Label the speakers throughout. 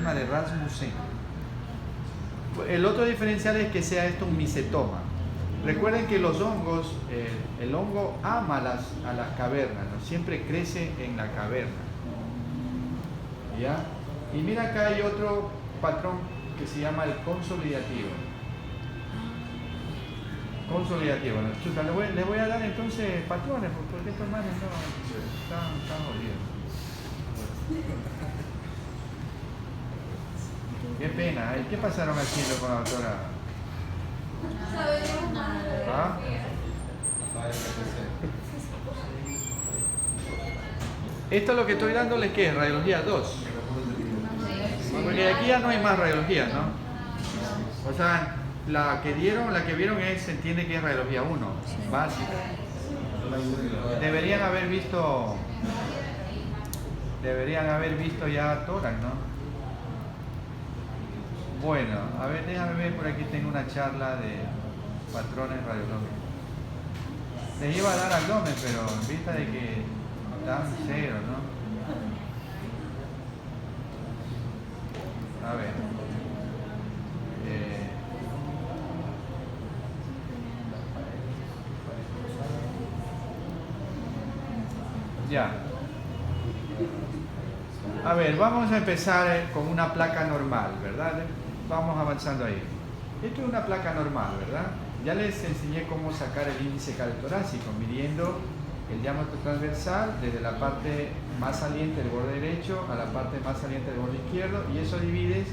Speaker 1: sistema de Rasmussen. El otro diferencial es que sea esto un micetoma. Recuerden que los hongos, el hongo ama a las cavernas, ¿no? Siempre crece en la caverna. ¿Ya? Y mira, acá hay otro patrón que se llama el consolidativo. Consolidativo. ¿No? Chuta, les voy a dar entonces patrones, porque estos manes no están jodidos. Qué pena, ¿eh? ¿Qué pasaron haciendo con la doctora? ¿Ah? Esto es lo que estoy dándole, ¿qué es? Radiología 2. Porque aquí ya no hay más radiología, ¿no? O sea, la que vieron se entiende que es radiología 1, básica. Deberían haber visto ya tórax, ¿no? Bueno, a ver, déjame ver, por aquí tengo una charla de patrones radiológicos. Les iba a dar abdomen, pero en vista de que están cero, ¿no? A ver. Ya. A ver, vamos a empezar con una placa normal, ¿verdad? Vamos avanzando ahí. Esto es una placa normal, ¿verdad? Ya les enseñé cómo sacar el índice cardiothorácico, midiendo el diámetro transversal desde la parte más saliente del borde derecho a la parte más saliente del borde izquierdo, y eso divides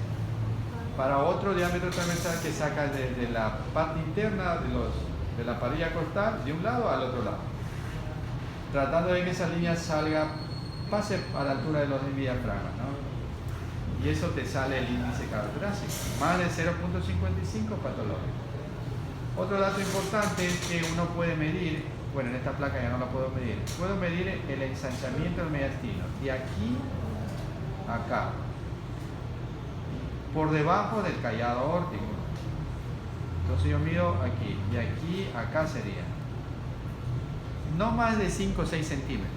Speaker 1: para otro diámetro transversal que sacas desde la parte interna de la parilla costal de un lado al otro lado, tratando de que esa línea pase a la altura de los diafragmas, ¿no? Y eso te sale el índice cardiothorácico, más de 0.55 patológico. Otro dato importante es que uno puede medir, bueno, en esta placa ya no la puedo medir, puedo medir el ensanchamiento del mediastino, de aquí a acá, por debajo del callado aórtico. Entonces yo mido aquí, y aquí a acá sería no más de 5 o 6 centímetros.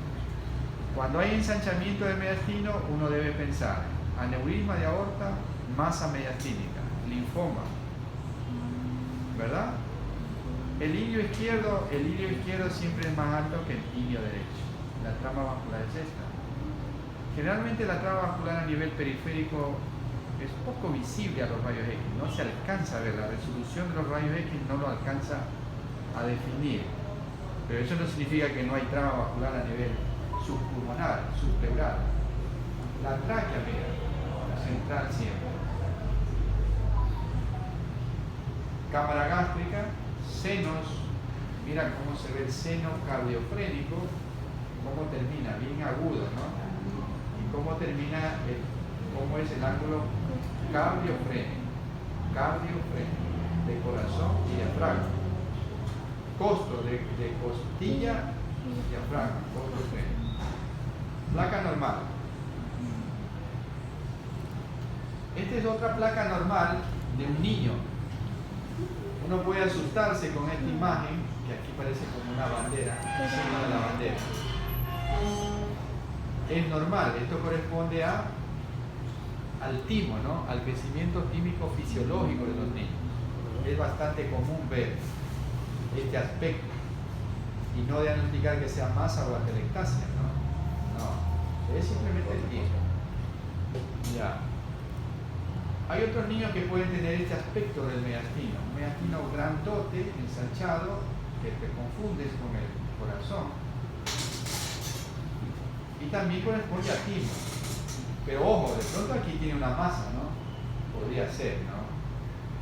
Speaker 1: Cuando hay ensanchamiento del mediastino, uno debe pensar aneurisma de aorta, masa mediastínica, linfoma, ¿verdad? El ilio izquierdo siempre es más alto que el ilio derecho. La trama vascular es esta. Generalmente la trama vascular a nivel periférico es poco visible a los rayos X, no se alcanza a ver, la resolución de los rayos X no lo alcanza a definir, pero eso no significa que no hay trama vascular a nivel subpulmonar, subpleural. La tráquea, mira, central siempre. Cámara gástrica, senos, mira cómo se ve el seno cardiofrénico, cómo termina, bien agudo, ¿no? Y cómo termina, cómo es el ángulo cardiofrénico, de corazón y diafragma. Costo de costilla y diafragma, costo frénico. Placa normal. Esta es otra placa normal de un niño. Uno puede asustarse con esta imagen, que aquí parece como una bandera, el signo de la bandera. Es normal, esto corresponde al timo, ¿no? Al crecimiento tímico fisiológico de los niños. Es bastante común ver este aspecto y no diagnosticar que sea masa o atelectasia, no, es simplemente el timo. Ya. Hay otros niños que pueden tener este aspecto del mediastino, un mediastino grandote, ensanchado, que te confundes con el corazón, y también corresponde a timo. Pero ojo, de pronto aquí tiene una masa, ¿no? Podría ser, ¿no?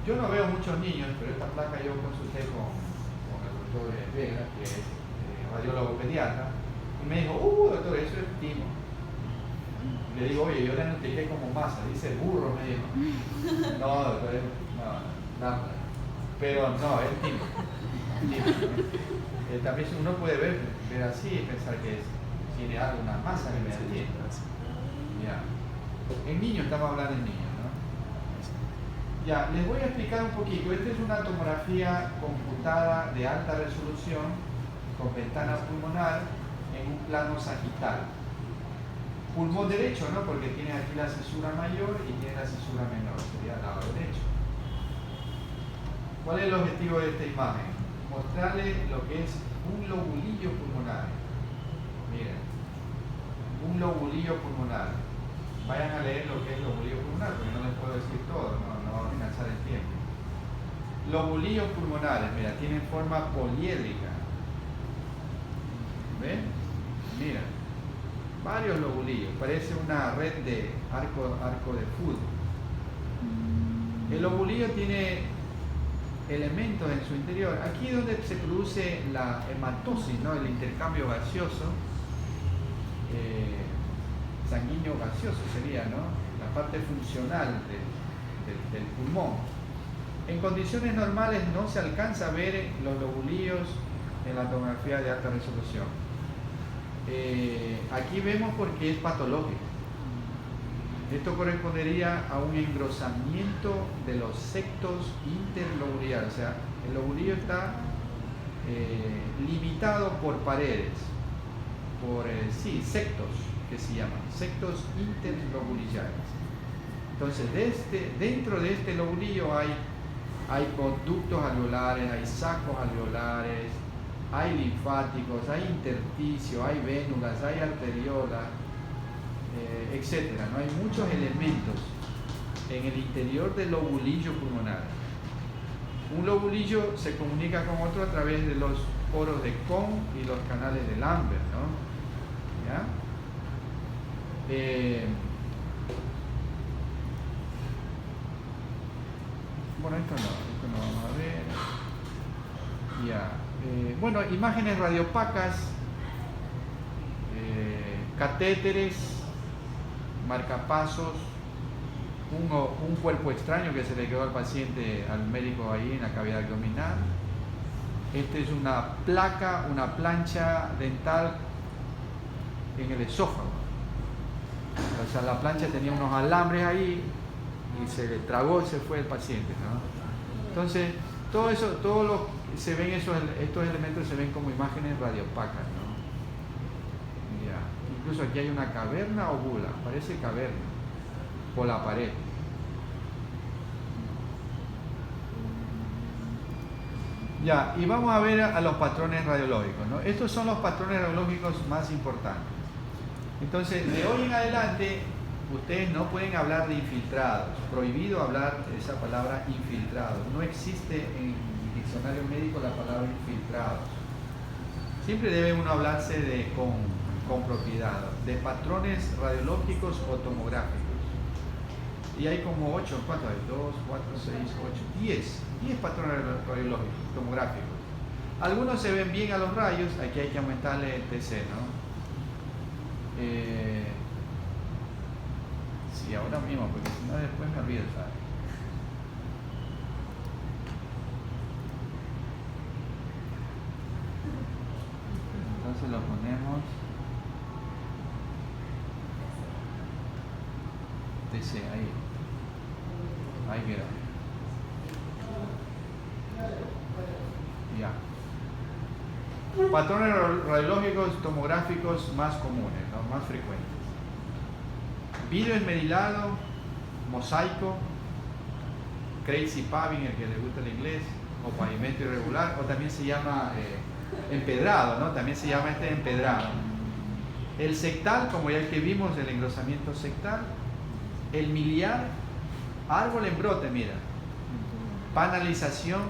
Speaker 1: Yo no veo muchos niños, pero esta placa yo consulté con el doctor Vega, que es radiólogo pediatra, y me dijo, doctor, eso es timo. Le digo, oye, yo le diagnostiqué como masa, dice burro, me dijo. No, doctor, no. Pero no, es timo. También uno puede ver así y pensar que tiene alguna masa en el mediastino. Ya. En niños, estamos hablando de niños, ¿no? Ya, les voy a explicar un poquito. Esta es una tomografía computada de alta resolución con ventana pulmonar en un plano sagital. pulmón derecho, ¿no? Porque tiene aquí la cesura mayor y tiene la cesura menor, sería el lado derecho. ¿Cuál es el objetivo de esta imagen? Mostrarle lo que es un lobulillo pulmonar. Miren, un lobulillo pulmonar. Vayan a leer lo que es lobulillo pulmonar, porque no les puedo decir todo, no va a alcanzar el tiempo. Lobulillos pulmonares, mira, tienen forma poliédrica. ¿Ven? Mira, varios lobulillos, parece una red de arco de fútbol. El lobulillo tiene elementos en su interior. Aquí es donde se produce la hematosis, ¿no? El intercambio gaseoso, sanguíneo gaseoso sería, ¿no? La parte funcional del pulmón. En condiciones normales no se alcanza a ver los lobulillos en la tomografía de alta resolución. Aquí vemos porque es patológico. Esto correspondería a un engrosamiento de los septos interlobulares, o sea, el lobulillo está limitado por paredes, por septos, que se llaman, septos interlobulares. Entonces, dentro de este lobulillo hay conductos alveolares, hay sacos alveolares, hay linfáticos, hay intersticios, hay vénulas, hay arteriolas, etcétera, ¿no? Hay muchos elementos en el interior del lobulillo pulmonar. Un lobulillo se comunica con otro a través de los poros de Kohn y los canales de Lambert, ¿no? ¿Ya? Bueno, esto no vamos a ver. Ya. Bueno, imágenes radiopacas, catéteres, marcapasos, un cuerpo extraño que se le quedó al paciente, al médico ahí en la cavidad abdominal. Esta es una placa, una plancha dental en el esófago. O sea, la plancha tenía unos alambres ahí y se le tragó y se fue el paciente, ¿no? Entonces, todo eso, estos elementos se ven como imágenes radiopacas, ¿no? Ya. Incluso aquí hay una caverna o bula, parece caverna, por la pared. Ya, y vamos a ver a los patrones radiológicos, ¿no? Estos son los patrones radiológicos más importantes. Entonces, de hoy en adelante, ustedes no pueden hablar de infiltrados. Prohibido hablar esa palabra infiltrados. No existe en el diccionario médico la palabra infiltrados. Siempre debe uno hablarse con propiedad, de patrones radiológicos o tomográficos. Y hay como 8, ¿cuántos hay? 2, 4, 6, 8, 10 patrones radiológicos, tomográficos. Algunos se ven bien a los rayos, aquí hay que aumentarle el TC, ¿no? Sí, ahora mismo, porque si no después me olvido, ¿sabes? Entonces lo ponemos TC, ahí queda. Ya. Patrones radiológicos tomográficos más comunes, ¿no? Más frecuentes. Vidrio esmerilado, mosaico, crazy paving, el que le gusta el inglés, o pavimento irregular, o también se llama empedrado, ¿no? También se llama empedrado. El sectal, como ya el que vimos, el engrosamiento sectal. El miliar, árbol en brote, mira. Panalización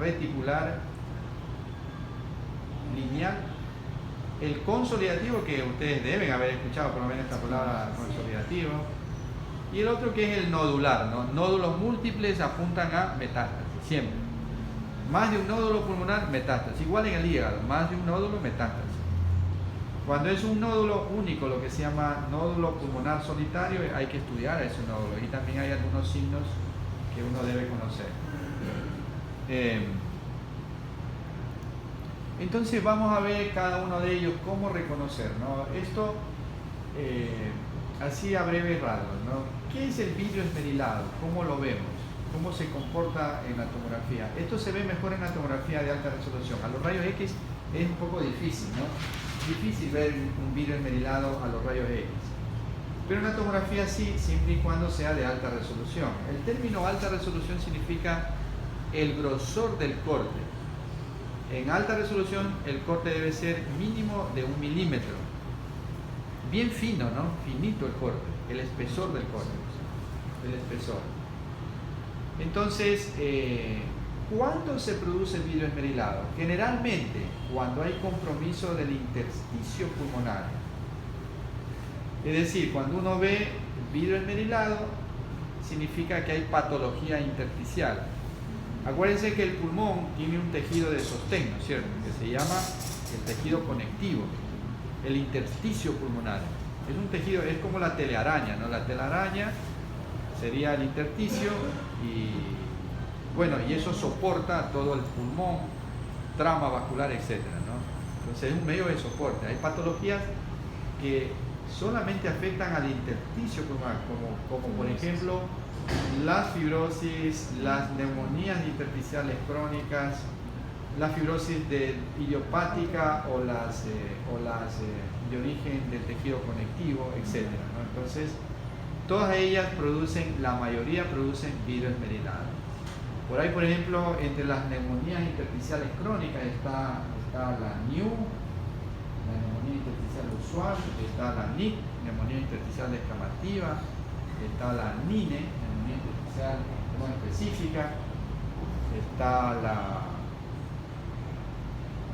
Speaker 1: reticular lineal. El consolidativo, que ustedes deben haber escuchado por lo menos esta palabra, consolidativo. Y el otro que es el nodular, ¿no? Nódulos múltiples apuntan a metástasis, siempre. Más de un nódulo pulmonar, metástasis. Igual en el hígado, más de un nódulo, metástasis. Cuando es un nódulo único, lo que se llama nódulo pulmonar solitario, hay que estudiar a ese nódulo. Y también hay algunos signos que uno debe conocer. Entonces vamos a ver cada uno de ellos cómo reconocer, ¿no? Esto así a breves rasgos, ¿no? ¿Qué es el vidrio esmerilado? ¿Cómo lo vemos? ¿Cómo se comporta en la tomografía? Esto se ve mejor en la tomografía de alta resolución. A los rayos X es un poco difícil, ¿no? Difícil ver un vidrio esmerilado a los rayos X. Pero una tomografía sí, siempre y cuando sea de alta resolución. El término alta resolución significa el grosor del corte. En alta resolución el corte debe ser mínimo de 1 milímetro. Bien fino, ¿no? Finito el corte, el espesor del corte. El espesor. Entonces, ¿cuándo se produce el vidrio esmerilado? Generalmente, cuando hay compromiso del intersticio pulmonar. Es decir, cuando uno ve vidrio esmerilado, significa que hay patología intersticial. Acuérdense que el pulmón tiene un tejido de sostén, ¿no es cierto?, que se llama el tejido conectivo, el intersticio pulmonar. Es un tejido, es como la telaraña, ¿no? La telaraña sería el intersticio y, bueno, y eso soporta todo el pulmón, trama vascular, etc., ¿no? Entonces es un medio de soporte. Hay patologías que solamente afectan al intersticio pulmonar, como por ejemplo las fibrosis, las neumonías intersticiales crónicas, la fibrosis idiopática o las de origen del tejido conectivo, etc., ¿no? Entonces, todas ellas producen, la mayoría producen vidrio esmerilado. Por ahí, por ejemplo, entre las neumonías intersticiales crónicas está la NIU, la neumonía intersticial usual, está la NIC, neumonía intersticial descamativa, está la NINE, neumonía intersticial no específica, está la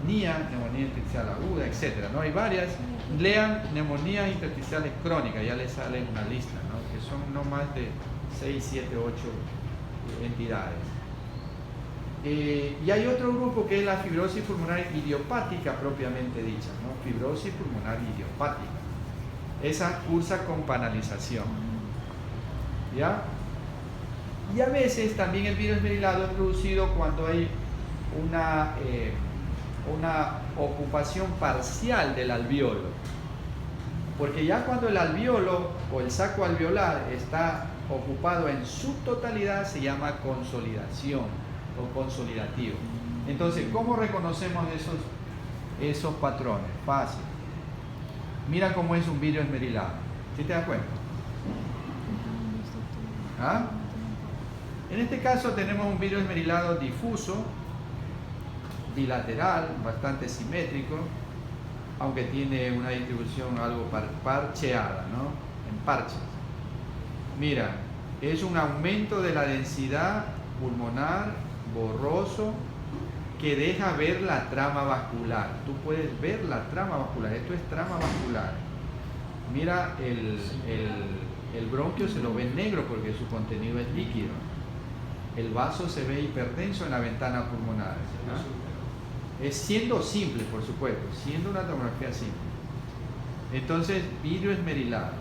Speaker 1: NIA, neumonía intersticial aguda, etc., ¿no? Hay varias. Lean neumonías intersticiales crónicas, ya les sale una lista, ¿no?, que son no más de 6, 7, 8 entidades. Y hay otro grupo que es la fibrosis pulmonar idiopática propiamente dicha, ¿no? Fibrosis pulmonar idiopática. Esa cursa con panalización. ¿Ya? Y a veces también el vidrio esmerilado es producido cuando hay una ocupación parcial del alveolo. Porque ya cuando el alveolo o el saco alveolar está ocupado en su totalidad se llama consolidación o consolidativo. Entonces, ¿cómo reconocemos esos patrones? Fácil. Mira cómo es un vidrio esmerilado. ¿Sí te das cuenta? ¿Ah? En este caso tenemos un vidrio esmerilado difuso, bilateral, bastante simétrico, aunque tiene una distribución algo parcheada, ¿no? En parches. Mira, es un aumento de la densidad pulmonar borroso que deja ver la trama vascular. Tú puedes ver la trama vascular. Esto es trama vascular. Mira, el bronquio se lo ve negro porque su contenido es líquido. El vaso se ve hipertenso en la ventana pulmonar, ¿no? Es siendo simple, por supuesto, siendo una tomografía simple. Entonces, vidrio esmerilado.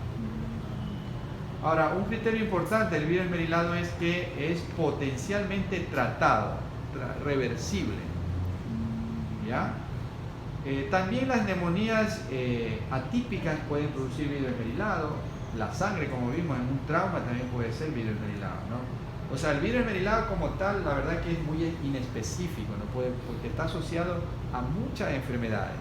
Speaker 1: Ahora, un criterio importante del vidrio esmerilado es que es potencialmente tratado, reversible. ¿Ya? También las neumonías atípicas pueden producir vidrio esmerilado. La sangre, como vimos en un trauma, también puede ser vidrio esmerilado, ¿no? O sea, el vidrio esmerilado como tal, la verdad que es muy inespecífico, ¿no? Porque está asociado a muchas enfermedades.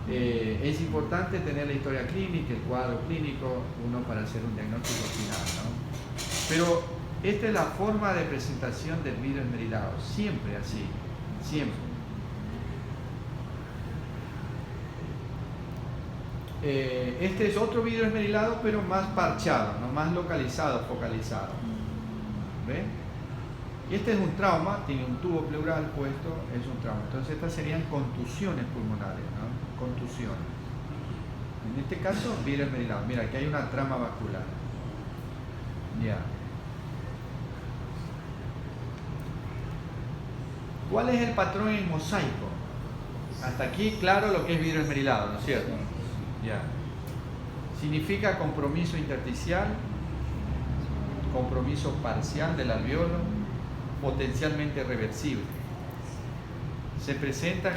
Speaker 1: Es importante tener la historia clínica, el cuadro clínico, uno para hacer un diagnóstico final, ¿no? Pero esta es la forma de presentación del vidrio esmerilado, siempre así, siempre. Este es otro vidrio esmerilado, pero más parchado, ¿no? Más localizado, focalizado. ¿Ven? Y este es un trauma, tiene un tubo pleural puesto, es un trauma. Entonces estas serían contusiones pulmonares, ¿no? Contusiones. En este caso, vidrio esmerilado. Mira, aquí hay una trama vascular. Ya. ¿Cuál es el patrón en mosaico? Hasta aquí claro lo que es vidrio esmerilado, ¿no es cierto? Ya. Significa compromiso intersticial, compromiso parcial del alveolo, potencialmente reversible. Se presenta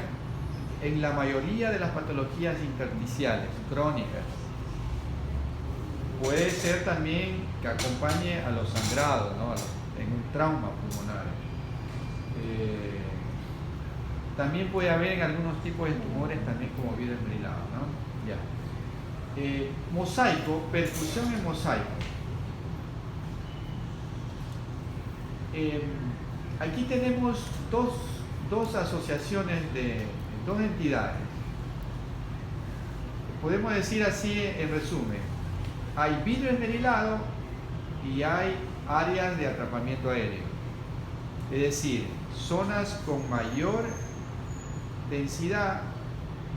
Speaker 1: en la mayoría de las patologías intersticiales crónicas. Puede ser también que acompañe a los sangrados, ¿no? En un trauma pulmonar. También puede haber en algunos tipos de tumores también como vidrio esmerilado, ¿no? Ya. Mosaico, perfusión en mosaico. Aquí tenemos dos asociaciones de dos entidades. Podemos decir así en resumen: hay vidrio esmerilado y hay áreas de atrapamiento aéreo. Es decir, zonas con mayor densidad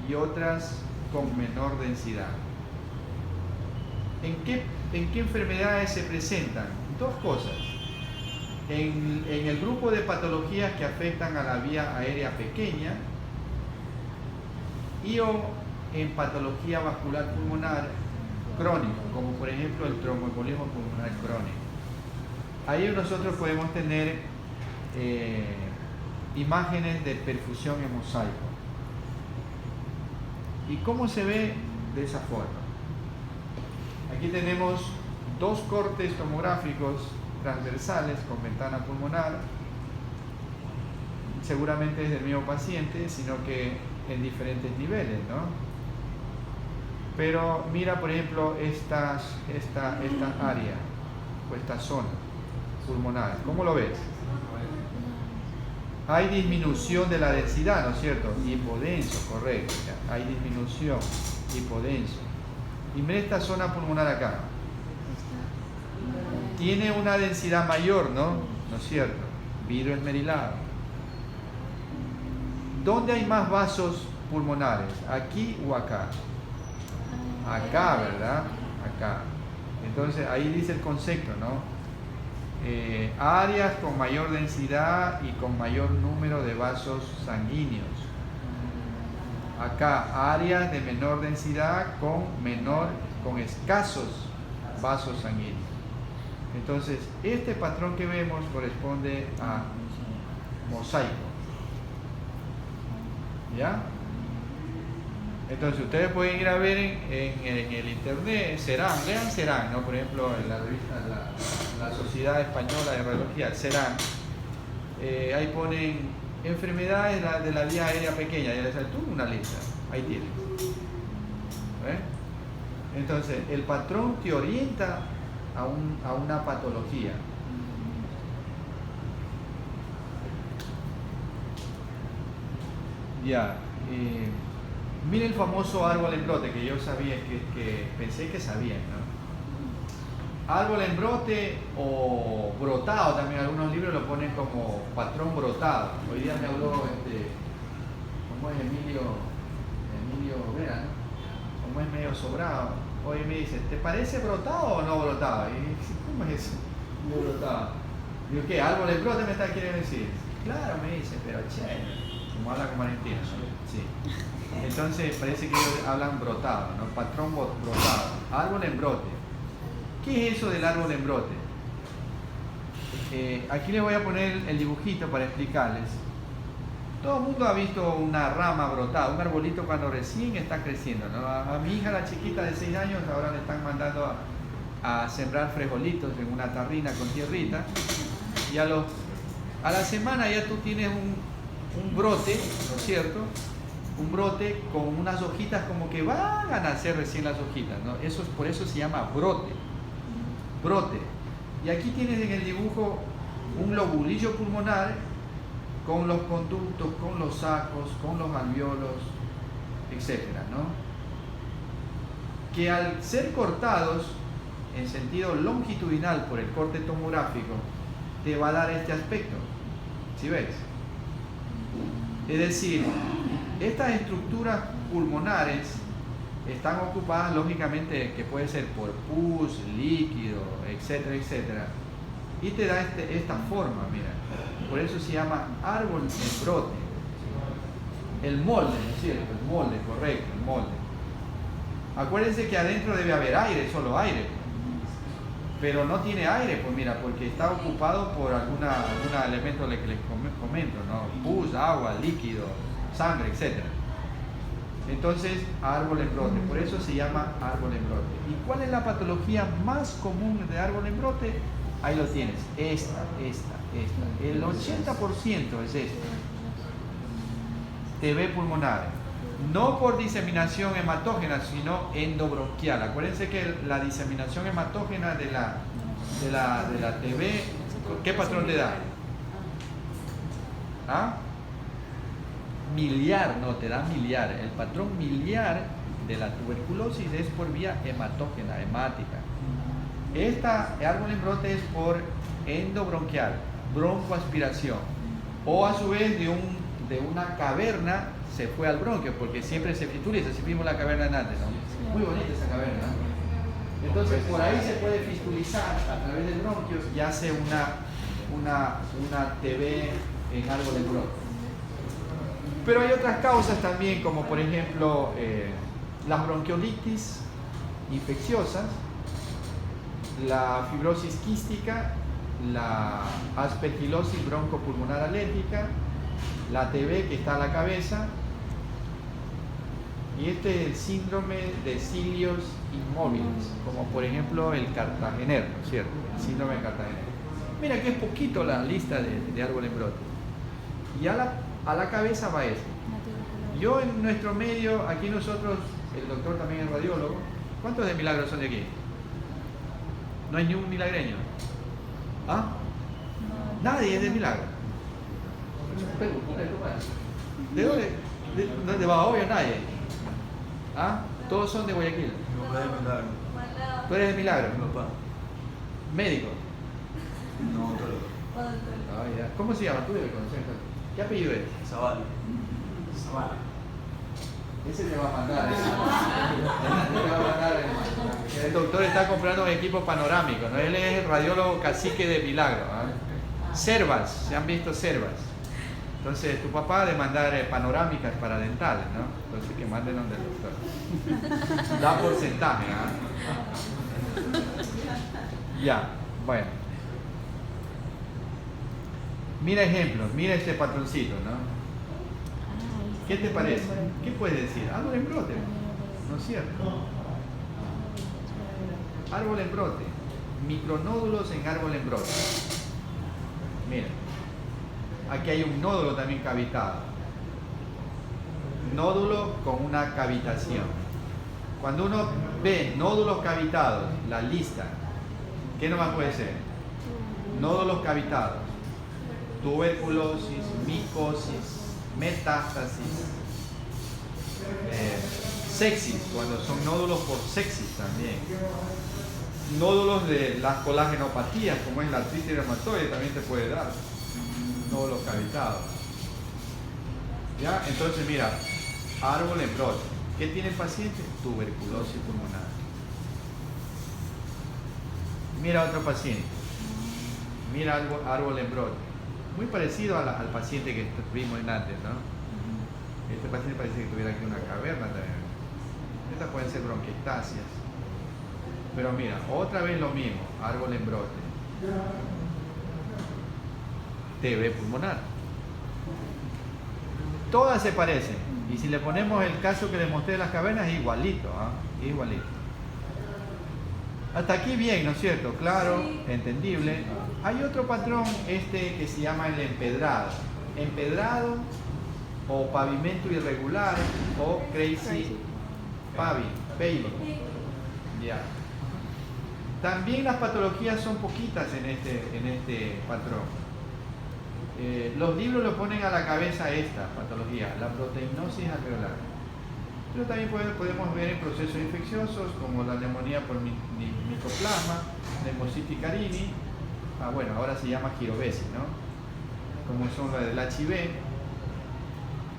Speaker 1: y otras con menor densidad. ¿En qué enfermedades se presentan? Dos cosas. En el grupo de patologías que afectan a la vía aérea pequeña y o en patología vascular pulmonar crónica, como por ejemplo el tromboembolismo pulmonar crónico. Ahí nosotros podemos tener imágenes de perfusión en mosaico. ¿Y cómo se ve? De esa forma. Aquí tenemos dos cortes tomográficos transversales con ventana pulmonar. Seguramente es del mismo paciente, sino que en diferentes niveles, ¿no? Pero mira, por ejemplo, esta área o esta zona pulmonar. ¿Cómo lo ves? Hay disminución de la densidad, ¿no es cierto? Hipodenso, correcto. Hay disminución, hipodenso. Y mira esta zona pulmonar acá. Tiene una densidad mayor, ¿no? ¿No es cierto? Vidrio esmerilado. ¿Dónde hay más vasos pulmonares? ¿Aquí o acá? Acá, ¿verdad? Acá. Entonces ahí dice el concepto, ¿no? Áreas con mayor densidad y con mayor número de vasos sanguíneos. Acá, áreas de menor densidad con escasos vasos sanguíneos. Entonces, este patrón que vemos corresponde a mosaico. ¿Ya? Entonces, ustedes pueden ir a ver en el internet, lean Serán, ¿no? Por ejemplo, en la revista, la Sociedad Española de Radiología, Serán, ahí ponen enfermedades de la vía aérea pequeña, y les sale una lista, ahí tienen. Entonces, el patrón te orienta a una patología. Ya. Miren el famoso árbol en brote, que yo sabía, que pensé que sabían, ¿no? Árbol en brote o brotado, también algunos libros lo ponen como patrón brotado. Hoy día me habló, ¿cómo es Emilio Vera, ¿no? Como es medio sobrado. Hoy me dice, ¿te parece brotado o no brotado? Y ¿cómo es eso? No brotado. Digo, ¿qué? ¿Árbol en brote me quiere decir? Claro, me dice, pero chévere. Como habla como argentino, ¿no? Sí. Entonces parece que ellos hablan brotado, ¿no? Patrón brotado. Árbol en brote. ¿Qué es eso del árbol en brote? Aquí les voy a poner el dibujito para explicarles. Todo el mundo ha visto una rama brotada, un arbolito cuando recién está creciendo, ¿no? A mi hija, la chiquita de 6 años, ahora le están mandando a sembrar frijolitos en una tarrina con tierrita. Y a la semana ya tú tienes un brote, ¿no es cierto? Un brote con unas hojitas como que van a nacer recién las hojitas, ¿no? Por eso se llama brote. Brote. Y aquí tienes en el dibujo un lobulillo pulmonar con los conductos, con los sacos, con los alveolos, etcétera, ¿no? Que al ser cortados en sentido longitudinal por el corte tomográfico, te va a dar este aspecto. ¿Sí ves? Es decir, estas estructuras pulmonares están ocupadas, lógicamente, que puede ser por pus, líquido, etcétera, etcétera, y te da esta forma, mira. Por eso se llama árbol en brote. El molde, ¿no es cierto? El molde, correcto, el molde. Acuérdense que adentro debe haber aire, solo aire. Pero no tiene aire, pues mira, porque está ocupado por algún elemento que les comento, ¿no? Pus, agua, líquido, sangre, etc. Entonces, árbol en brote, por eso se llama árbol en brote. ¿Y cuál es la patología más común de árbol en brote? Ahí lo tienes, esta. El 80% es esto. TB pulmonar. No por diseminación hematógena, sino endobronquial. Acuérdense que la diseminación hematógena de la TB, ¿qué patrón le da? ¿Ah? Miliar, no, te da miliar. El patrón miliar de la tuberculosis es por vía hematógena, hemática. Esta árbol en brote es por endobronquial, broncoaspiración. O a su vez de una caverna se fue al bronquio, porque siempre se fisturiza. Si vimos la caverna de antes, ¿no? Muy bonita esa caverna, ¿no? Entonces por ahí se puede fistulizar a través del bronquio y hace una TB en árbol en brote. Pero hay otras causas también, como por ejemplo las bronquiolitis infecciosas, la fibrosis quística, la aspergilosis broncopulmonar alérgica, la TB que está a la cabeza, y este es el síndrome de cilios inmóviles, como por ejemplo el cartagenero, ¿no es cierto? El síndrome de cartagenero. Mira que es poquito la lista de árbol en brote. Y a la cabeza va esto. Yo en nuestro medio, aquí nosotros, el doctor también es radiólogo. ¿Cuántos de milagros son de aquí? No hay ni un milagreño. ¿Ah? Nadie es de milagro. ¿De dónde? ¿De Bahoyo? Nadie. ¿Ah? Todos son de Guayaquil. ¿Tú eres de milagro? ¿Médico?
Speaker 2: No, todo.
Speaker 1: ¿Cómo se llama? Tú debes conocer. ¿Qué apellido es?
Speaker 2: Zavala.
Speaker 1: Ese te va a mandar. El doctor está comprando un equipo panorámico, ¿no? Él es el radiólogo cacique de Milagro. Servas, se han visto Servas. Entonces tu papá de mandar panorámicas para dentales, ¿no? Entonces que manden donde el doctor. Da porcentaje, Ya, bueno. Mira ejemplos, mira este patroncito, ¿no? ¿Qué te parece? ¿Qué puedes decir? Árbol en brote, ¿no es cierto? Árbol en brote, micronódulos en árbol en brote. Mira, aquí hay un nódulo también cavitado. Nódulo con una cavitación. Cuando uno ve nódulos cavitados, la lista, ¿qué nomás puede ser? Nódulos cavitados, tuberculosis, micosis, metástasis, sepsis, cuando son nódulos por sepsis también. Nódulos de las colagenopatías, como es la artritis reumatoide, también te puede dar nódulos cavitados. ¿Ya? Entonces mira, árbol en brote. ¿Qué tiene el paciente? Tuberculosis pulmonar. Mira otro paciente. Mira árbol en brote. Muy parecido al paciente que vimos antes, ¿no? Este paciente parece que tuviera aquí una caverna también. Estas pueden ser bronquiectasias. Pero mira, otra vez lo mismo, árbol en brote. TB pulmonar. Todas se parecen. Y si le ponemos el caso que les mostré de las cavernas, es igualito, ¿eh? Igualito. Hasta aquí bien, ¿no es cierto? Claro, entendible. Hay otro patrón que se llama el empedrado. Empedrado o pavimento irregular o crazy paving. Ya. También las patologías son poquitas en este patrón. Los libros lo ponen a la cabeza esta patología, la proteinosis alveolar. Pero también podemos ver en procesos infecciosos como la neumonía por micoplasma, neumocitis carini, bueno, ahora se llama girovesis, ¿no? Como son las del HIV.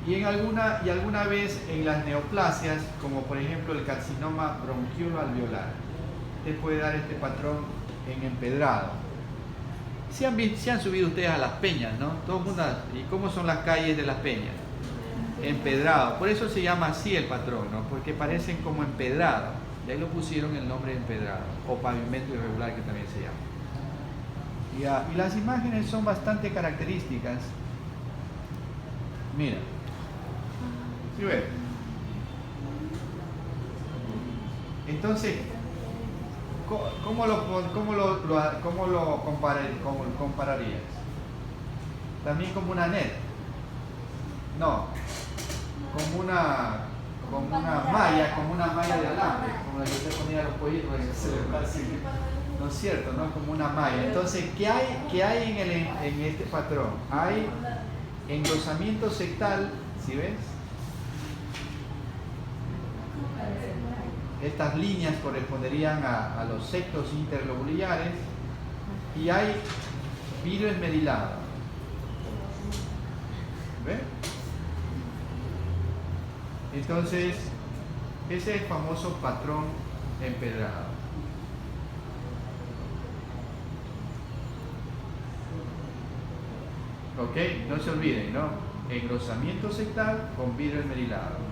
Speaker 1: Y alguna vez en las neoplasias, como por ejemplo el carcinoma bronquiolo-alveolar, te puede dar este patrón en empedrado. Se han subido ustedes a las peñas, ¿no? Todo el mundo, ¿y cómo son las calles de las peñas? Empedrado. Por eso se llama así el patrón, ¿no? Porque parecen como empedrado. De ahí lo pusieron el nombre de empedrado, o pavimento irregular, que también se llama. Y las imágenes son bastante características. Mira. ¿Sí ves? Entonces, ¿cómo lo compararías? ¿También como una net? No, como una como una malla de alambre, como la que usted ponía a los pollitos para que se le pase. ¿No es cierto? ¿No? Como una malla. Entonces, ¿qué hay en este patrón? Hay engrosamiento sectal, ¿sí ves? Estas líneas corresponderían a los septos interlobulares y hay vidrio esmerilado. ¿Ve? Entonces, ese es el famoso patrón empedrado. ¿Ok? No se olviden, ¿no? Engrosamiento sectal con vidrio esmerilado.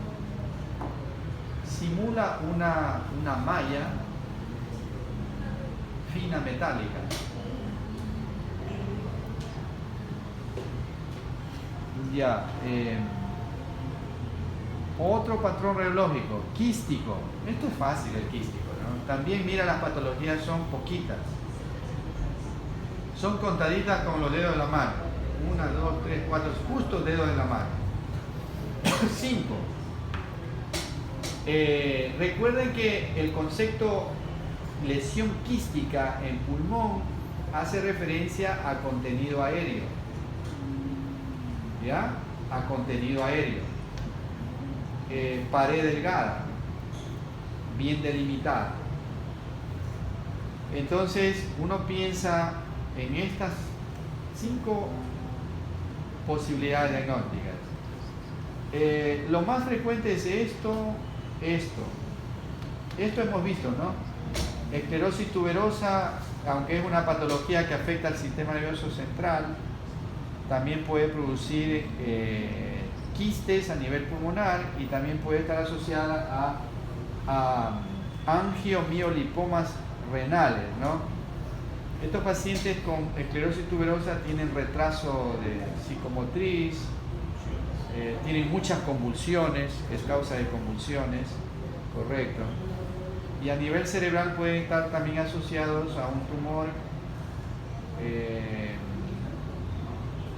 Speaker 1: Simula una malla fina metálica. Ya. Otro patrón radiológico, quístico. Esto es fácil, el quístico, ¿no? También, mira, las patologías son poquitas. Son contaditas con los dedos de la mano. 1, 2, 3, 4, justo dedos de la mano. 5. Recuerden que el concepto lesión quística en pulmón hace referencia a contenido aéreo. ¿Ya? A contenido aéreo. Pared delgada, bien delimitada. Entonces, uno piensa en estas 5 posibilidades diagnósticas. Lo más frecuente es esto. Esto hemos visto, ¿no? Esclerosis tuberosa, aunque es una patología que afecta al sistema nervioso central, también puede producir quistes a nivel pulmonar y también puede estar asociada a angiomiolipomas renales, ¿no? Estos pacientes con esclerosis tuberosa tienen retraso de psicomotriz, tienen muchas convulsiones, es causa de convulsiones, correcto. Y a nivel cerebral pueden estar también asociados a un tumor.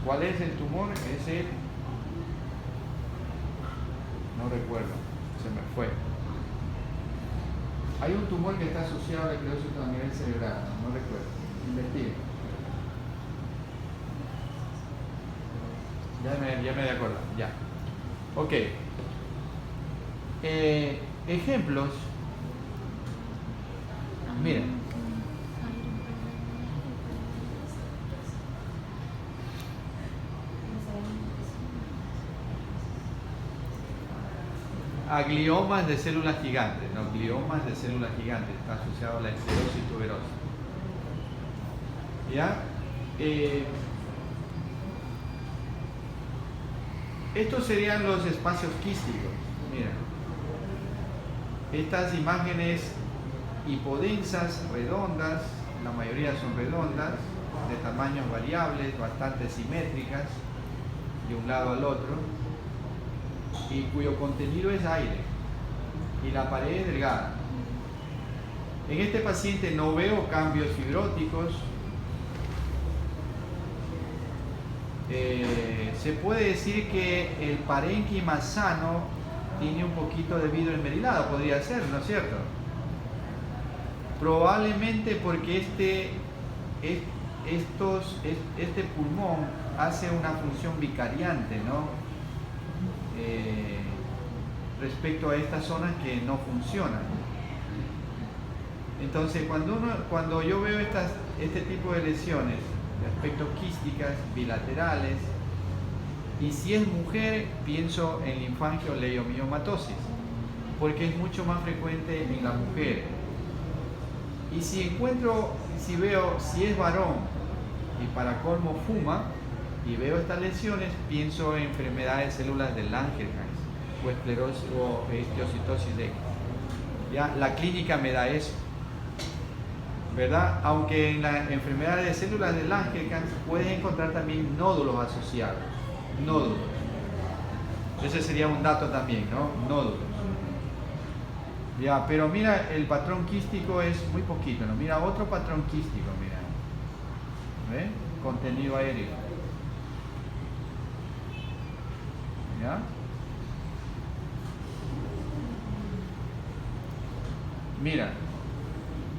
Speaker 1: ¿Cuál es el tumor? Es el... No recuerdo, se me fue. Hay un tumor que está asociado a la esclerosis a nivel cerebral, no recuerdo. Investigue. Ya me de acuerdo, ya. Ok. Ejemplos. Miren. A gliomas de células gigantes, no, gliomas de células gigantes, está asociado a la esclerosis tuberosa. ¿Ya? Estos serían los espacios quísticos. Mira, estas imágenes hipodensas, redondas, la mayoría son redondas, de tamaños variables, bastante simétricas, de un lado al otro, y cuyo contenido es aire, y la pared es delgada. En este paciente no veo cambios fibróticos. Se puede decir que el parénquima sano tiene un poquito de vidrio esmerilado, podría ser, ¿no es cierto? Probablemente porque este pulmón hace una función vicariante, ¿no? Respecto a estas zonas que no funcionan. Entonces, cuando yo veo este tipo de lesiones de aspecto quísticas, bilaterales, y si es mujer, pienso en linfangioleiomyomatosis, porque es mucho más frecuente en la mujer. Y si veo, si es varón y para colmo fuma, y veo estas lesiones, pienso en enfermedades de células de Langerhans o esclerosis o esteocitosis de... ¿Ya? La clínica me da eso, ¿verdad? Aunque en las enfermedades de células de Langerhans puedes encontrar también nódulos asociados, nódulos. Ese sería un dato también, ¿no? Nódulos. Ya, pero mira, el patrón quístico es muy poquito, ¿no? Mira, otro patrón quístico, mira. ¿Ve? Contenido aéreo. ¿Ya? Mira,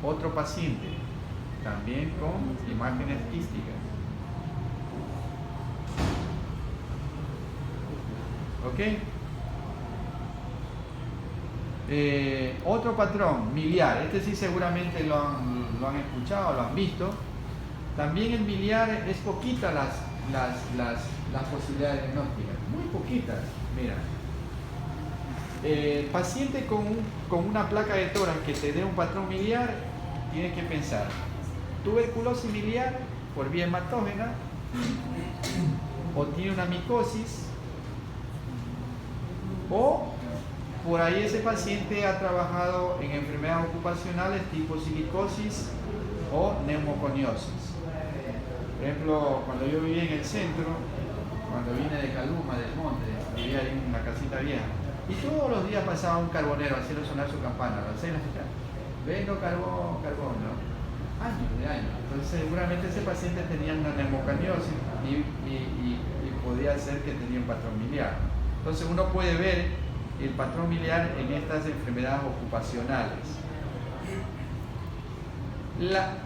Speaker 1: otro paciente, también con imágenes quísticas. ¿Ok? Otro patrón, miliar. Este sí seguramente lo han escuchado, lo han visto. También el miliar es poquita las posibilidades diagnósticas. Muy poquitas. Mira. Paciente con una placa de tórax que te dé un patrón miliar, tienes que pensar. Tuberculosis miliar por vía hematógena, o tiene una micosis, o por ahí ese paciente ha trabajado en enfermedades ocupacionales tipo silicosis o neumoconiosis. Por ejemplo, cuando yo vivía en el centro, cuando vine de Caluma, del monte, vivía ahí en una casita vieja, y todos los días pasaba un carbonero haciendo sonar su campana, a las 6 de la mañana. Vendo carbón, ¿no? Años de años. Entonces seguramente ese paciente tenía una neumoconiosis y podía ser que tenía un patrón miliar. Entonces uno puede ver el patrón miliar en estas enfermedades ocupacionales.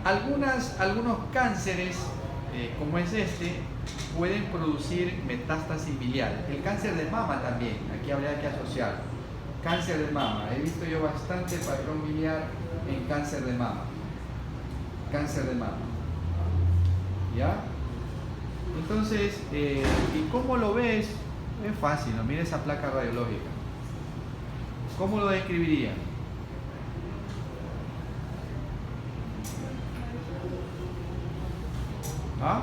Speaker 1: Algunos cánceres, como es este, pueden producir metástasis biliar. El cáncer de mama también, aquí habría que asociarlo. Cáncer de mama, he visto yo bastante patrón biliar en cáncer de mama. Cáncer de mama. ¿Ya? Entonces, ¿y cómo lo ves? Es fácil, ¿no? Mira esa placa radiológica. ¿Cómo lo describiría? ¿Ah?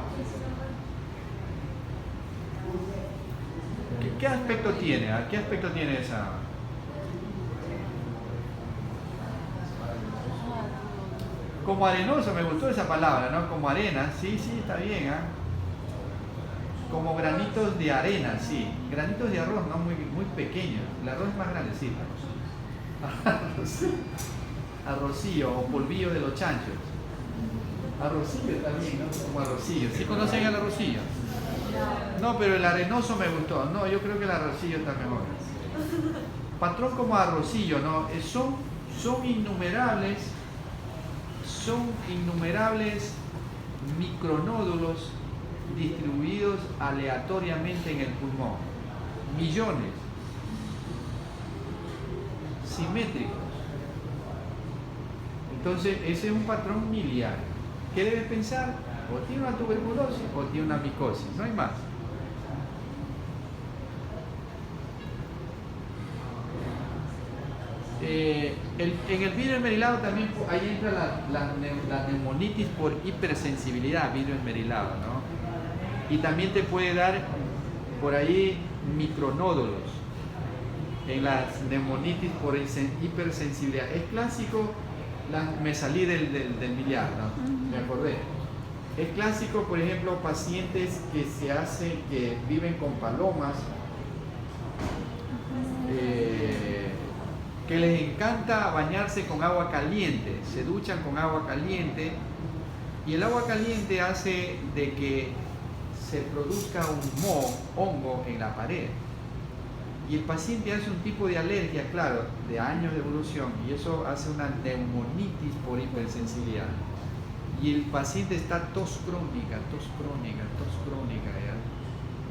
Speaker 1: ¿Qué aspecto tiene? ¿Qué aspecto tiene esa? Como arenoso, me gustó esa palabra, ¿no? Como arena, sí, está bien, ¿eh? Como granitos de arena, sí. Granitos de arroz, no muy pequeños. El arroz es más grandecito. Arrocillo o polvillo de los chanchos. Arrocillo también, ¿no? Como arrocillo. ¿Sí conocen el arrocillo? No, pero el arenoso me gustó. No, yo creo que el arrocillo está mejor. Patrón como arrocillo, ¿no? Son innumerables micronódulos distribuidos aleatoriamente en el pulmón. Millones. Simétricos. Entonces, ese es un patrón miliar. ¿Qué debes pensar? O tiene una tuberculosis o tiene una micosis, no hay más. En el vidrio esmerilado también ahí entra la neumonitis por hipersensibilidad, vidrio esmerilado, ¿no? Y también te puede dar por ahí micronódulos en las neumonitis por hipersensibilidad. Es clásico, me salí del miliar, ¿no? Me acordé. Es clásico, por ejemplo, pacientes que viven con palomas, que les encanta bañarse con agua caliente, se duchan con agua caliente y el agua caliente hace de que se produzca un hongo en la pared y el paciente hace un tipo de alergia, claro, de años de evolución, y eso hace una neumonitis por hipersensibilidad y el paciente está tos crónica, ¿ya?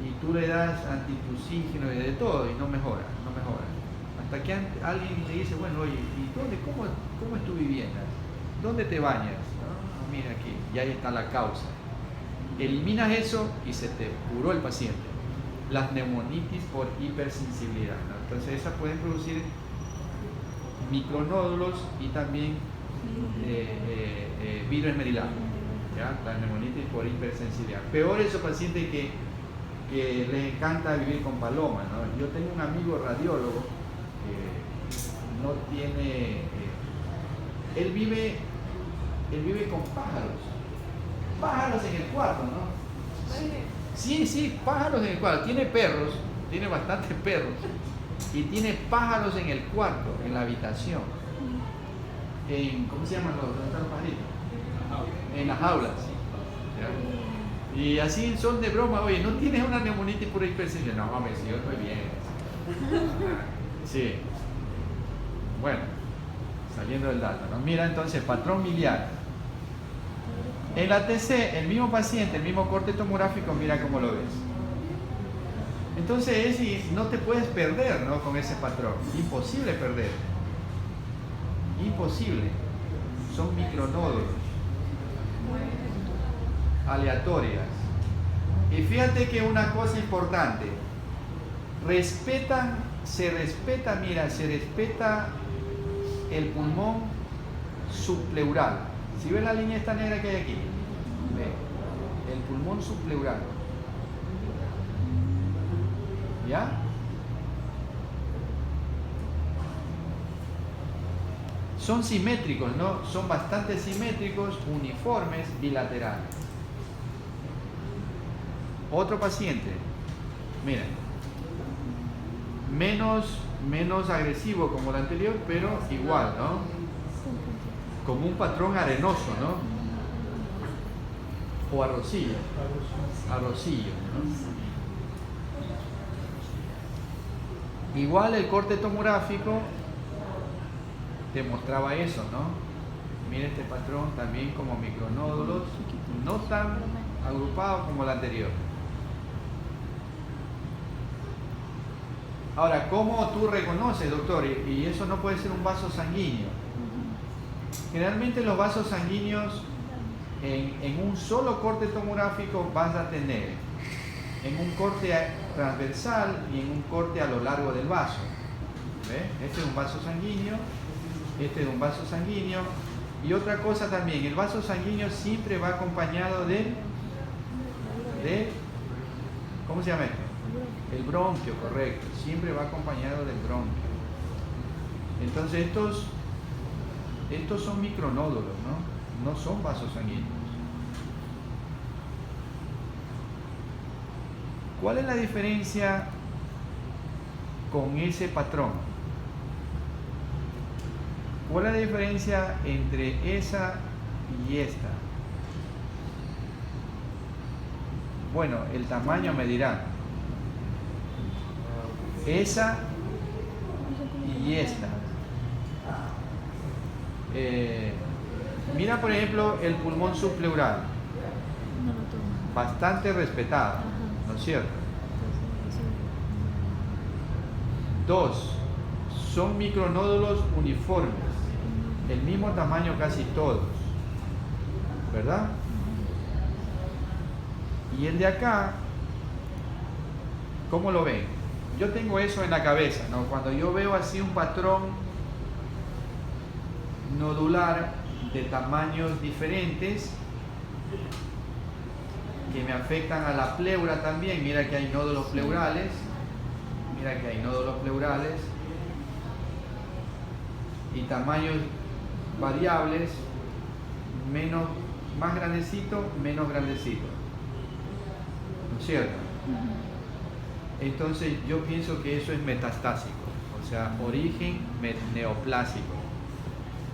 Speaker 1: Y tú le das antitusígeno y de todo y no mejora. Hasta que alguien te dice, bueno, oye, ¿y cómo es tu vivienda? ¿Dónde te bañas? Ah, mira aquí, y ahí está la causa. Eliminas eso y se te curó el paciente. Las neumonitis por hipersensibilidad, ¿no? Entonces esas pueden producir micronódulos y también vidrio esmerilado, ¿ya? La neumonitis por hipersensibilidad. Peor esos pacientes que les encanta vivir con palomas, ¿no? Yo tengo un amigo radiólogo que no tiene, él vive con pájaros en el cuarto, ¿no? Sí, pájaros en el cuarto. Tiene perros, tiene bastantes perros y tiene pájaros en el cuarto, en la habitación. ¿Cómo se llaman ¿dónde están los pajaritos? En las jaulas. ¿Ya? Y así son de broma, oye, ¿no tienes una neumonitis por hipersensibilidad? No, mames, yo estoy bien. Sí. Bueno, saliendo del dato, ¿no? Mira entonces, patrón miliar. En la TC, el mismo paciente, el mismo corte tomográfico, mira cómo lo ves. Entonces no te puedes perder, ¿no? Con ese patrón. Imposible perder. Imposible. Son micronódulos. Aleatorias. Y fíjate que una cosa importante. Se respeta el pulmón subpleural. Si ves la línea esta negra que hay aquí, ve, el pulmón subpleural. ¿Ya? Son simétricos, ¿no? Son bastante simétricos, uniformes, bilaterales. Otro paciente, miren, menos agresivo como el anterior, pero igual, ¿no? Como un patrón arenoso, ¿no? O arrocillo. Arrocillo, ¿no? Igual el corte tomográfico demostraba eso, ¿no? Mira este patrón también como micronódulos, no tan agrupados como el anterior. Ahora, ¿cómo tú reconoces, doctor? Y eso no puede ser un vaso sanguíneo. Generalmente los vasos sanguíneos en un solo corte tomográfico vas a tener en un corte transversal y en un corte a lo largo del vaso. ¿Ves? Este es un vaso sanguíneo, este es un vaso sanguíneo. Y otra cosa también, el vaso sanguíneo siempre va acompañado de ¿cómo se llama esto? El bronquio, correcto. Siempre va acompañado del bronquio. Entonces estos son micronódulos, ¿no? No son vasos sanguíneos. ¿Cuál es la diferencia con ese patrón? ¿Cuál es la diferencia entre esa y esta? Bueno, el tamaño me dirá. Esa y esta. Mira por ejemplo el pulmón subpleural, bastante respetado, ¿no es cierto? 2, son micronódulos uniformes, el mismo tamaño casi todos, ¿verdad? Y el de acá, ¿cómo lo ven? Yo tengo eso en la cabeza, ¿no? Cuando yo veo así un patrón nodular de tamaños diferentes que me afectan a la pleura también, mira que hay nódulos pleurales, y tamaños variables, más grandecito, menos grandecito, ¿no es cierto? Entonces yo pienso que eso es metastásico, o sea, origen neoplásico.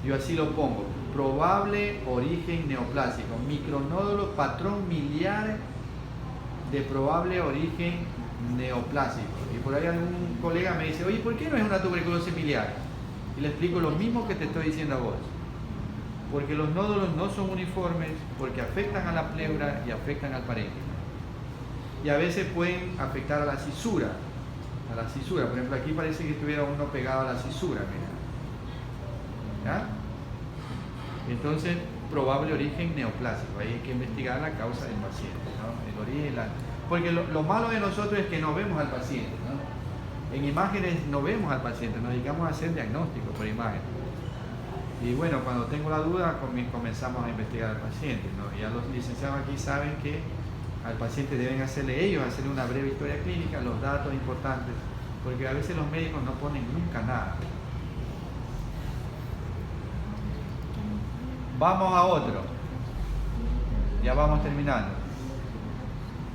Speaker 1: Yo así lo pongo, probable origen neoplásico, micronódulo, patrón miliar de probable origen neoplásico. Y por ahí algún colega me dice, oye, ¿por qué no es una tuberculosis miliar? Y le explico lo mismo que te estoy diciendo a vos. Porque los nódulos no son uniformes, porque afectan a la pleura y afectan al parénquima. Y a veces pueden afectar a la cisura. Por ejemplo, aquí parece que estuviera uno pegado a la cisura, mira. ¿Ya? Entonces, probable origen neoplásico. Ahí hay que investigar la causa del paciente, ¿no? El origen, porque lo malo de nosotros es que no vemos al paciente, ¿no? En imágenes no vemos al paciente, nos dedicamos a hacer diagnóstico por imagen. Y bueno, cuando tengo la duda, comenzamos a investigar al paciente, ¿no? Ya los licenciados aquí saben que al paciente deben hacerle una breve historia clínica, los datos importantes, porque a veces los médicos no ponen nunca nada. Vamos a otro. Ya vamos terminando.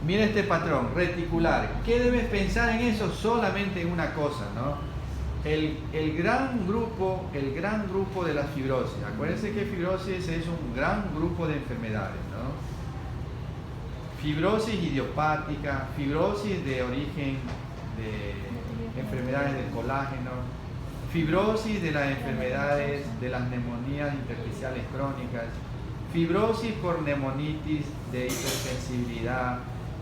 Speaker 1: Mira este patrón reticular. ¿Qué debes pensar en eso? Solamente en una cosa, ¿no? El gran grupo de la fibrosis. Acuérdense que fibrosis es un gran grupo de enfermedades, ¿no? Fibrosis idiopática, fibrosis de origen de enfermedades del colágeno, fibrosis de las enfermedades, de las neumonías intersticiales crónicas, fibrosis por neumonitis de hipersensibilidad,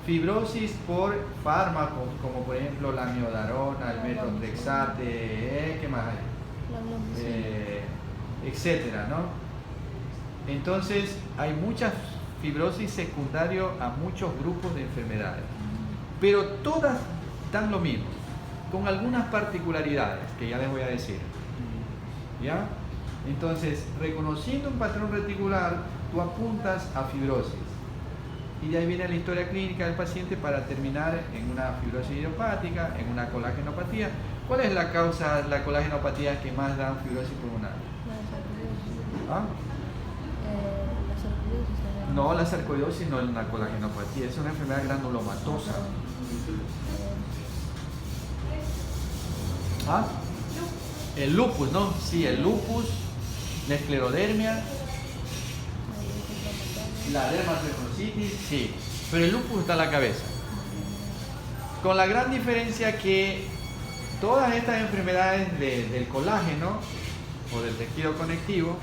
Speaker 1: fibrosis por fármacos como por ejemplo la miodarona, el metotrexate, ¿qué más hay? Etcétera, ¿no? Entonces hay muchas fibrosis secundario a muchos grupos de enfermedades, pero todas dan lo mismo, con algunas particularidades que ya les voy a decir. ¿Ya? Entonces, reconociendo un patrón reticular, tú apuntas a fibrosis. Y de ahí viene la historia clínica del paciente para terminar en una fibrosis idiopática, en una colagenopatía. ¿Cuál es la causa de la colagenopatía que más da fibrosis pulmonar? ¿Ah? No, la sarcoidosis no es una colagenopatía, es una enfermedad granulomatosa. ¿Ah? El lupus, ¿no? Sí, el lupus, la esclerodermia, la dermatofibrositis, sí, pero el lupus está en la cabeza. Con la gran diferencia que todas estas enfermedades del colágeno o del tejido conectivo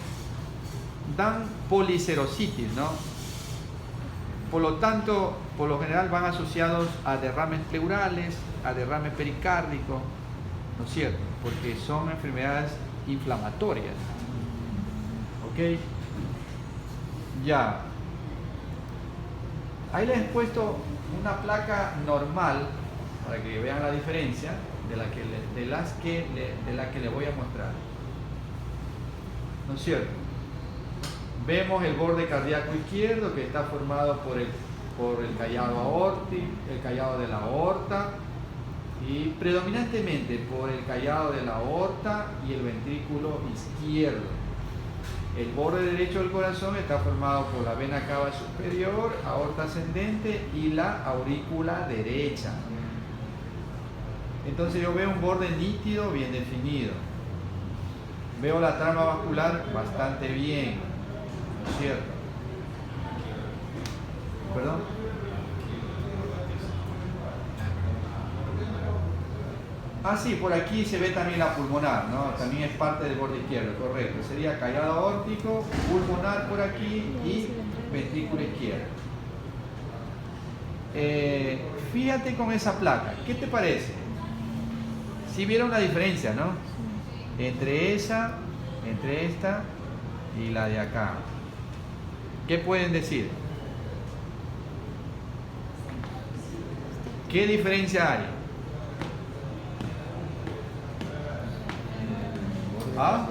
Speaker 1: dan policerositis, ¿no? Por lo tanto, por lo general van asociados a derrames pleurales, a derrames pericárdicos, ¿no es cierto? Porque son enfermedades inflamatorias. ¿Ok? Ya. Ahí les he puesto una placa normal para que vean la diferencia de la que les voy a mostrar. ¿No es cierto? Vemos el borde cardíaco izquierdo que está formado por el callado aórtico, el callado de la aorta, y predominantemente por el callado de la aorta y el ventrículo izquierdo. El borde derecho del corazón está formado por la vena cava superior, aorta ascendente y la aurícula derecha. Entonces yo veo un borde nítido, bien definido. Veo la trama vascular bastante bien, ¿no es cierto? ¿Perdón? Ah, sí, por aquí se ve también la pulmonar, ¿no? También es parte del borde izquierdo, correcto. Sería callado aórtico, pulmonar por aquí y ventrículo izquierdo. Fíjate con esa placa, ¿qué te parece? Si vieron la diferencia, ¿no? Entre esta y la de acá. ¿Qué pueden decir? ¿Qué diferencia hay? ¿Ah?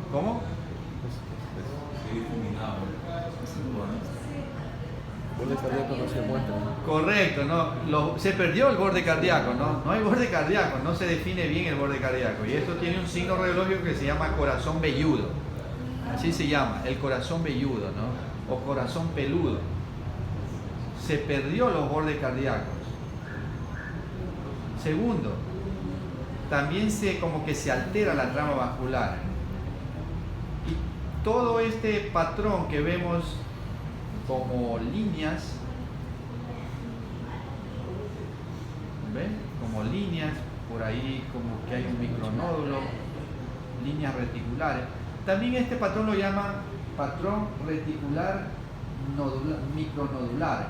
Speaker 1: ¿Cómo?
Speaker 3: Borde cardíaco no se muestra, ¿no?
Speaker 1: Correcto, ¿no? Se perdió el borde cardíaco, ¿no? No hay borde cardíaco, no se define bien el borde cardíaco. Y esto tiene un signo radiológico que se llama corazón velludo. Así se llama, el corazón velludo, ¿no? O corazón peludo. Se perdió los bordes cardíacos. Segundo, también como que se altera la trama vascular. Y todo este patrón que vemos como líneas, ¿ven? Como líneas, por ahí como que hay un micronódulo, líneas reticulares. También este patrón lo llaman patrón reticular micronodular,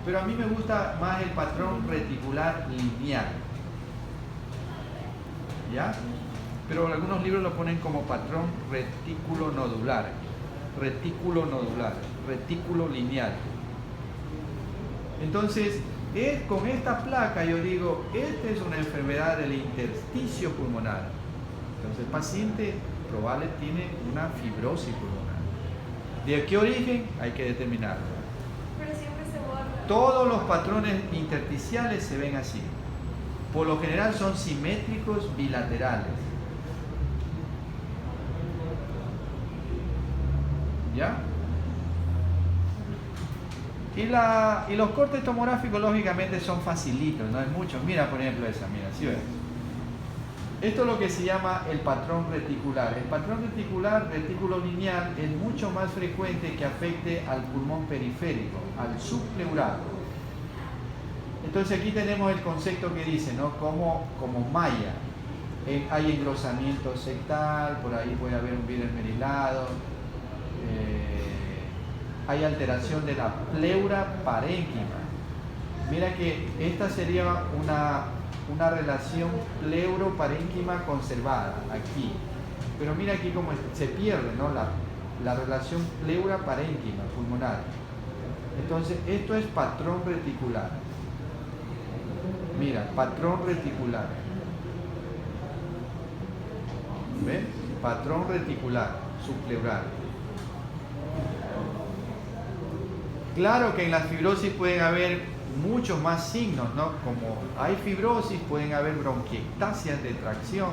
Speaker 1: pero a mí me gusta más el patrón reticular lineal. ¿Ya? Pero algunos libros lo ponen como patrón retículo nodular, retículo lineal. Entonces, con esta placa yo digo, esta es una enfermedad del intersticio pulmonar. Entonces el paciente probable tiene una fibrosis pulmonar. ¿De qué origen? Hay que determinarlo.
Speaker 4: Pero siempre se borra.
Speaker 1: Todos los patrones intersticiales se ven así. Por lo general son simétricos bilaterales. ¿Ya? Y los cortes tomográficos lógicamente son facilitos, no hay muchos. Mira por ejemplo esa, mira, ¿sí ves? Esto es lo que se llama el patrón reticular. El patrón reticular, retículo lineal, es mucho más frecuente que afecte al pulmón periférico, al subpleural. Entonces aquí tenemos el concepto que dice, ¿no? Como malla. Hay engrosamiento sectal, por ahí puede haber un vidrio esmerilado. Hay alteración de la pleura parénquima. Mira que esta sería una relación pleuroparénquima conservada aquí. Pero mira aquí cómo se pierde, ¿no? La relación pleura-parénquima pulmonar. Entonces, esto es patrón reticular. Mira, patrón reticular. ¿Ven? Patrón reticular, subpleural. Claro que en la fibrosis pueden haber muchos más signos, ¿no? Como hay fibrosis, pueden haber bronquiectasias de tracción.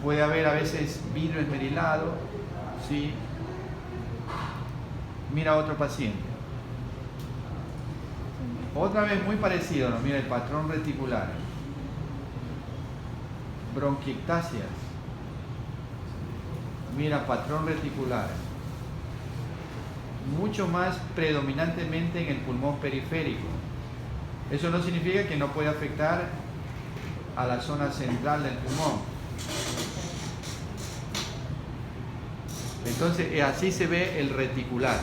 Speaker 1: Puede haber a veces vidrio esmerilado, ¿sí? Mira otro paciente. Otra vez muy parecido, ¿no? Mira el patrón reticular. Bronquiectasias. Mira, patrón reticular. Mucho más predominantemente en el pulmón periférico. Eso no significa que no puede afectar a la zona central del pulmón. Entonces, así se ve el reticular,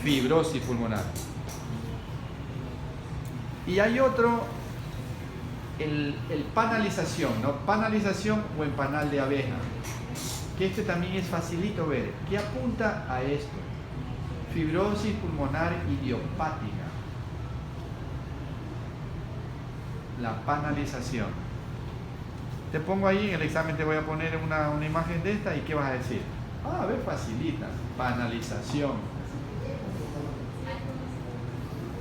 Speaker 1: fibrosis pulmonar. Y hay otro, el panalización, ¿no? Panalización o empanal de abeja, que este también es facilito ver, que apunta a esto, fibrosis pulmonar idiopática, la panalización. Te pongo ahí en el examen, te voy a poner una imagen de esta y ¿qué vas a decir? A ver, facilita, panalización.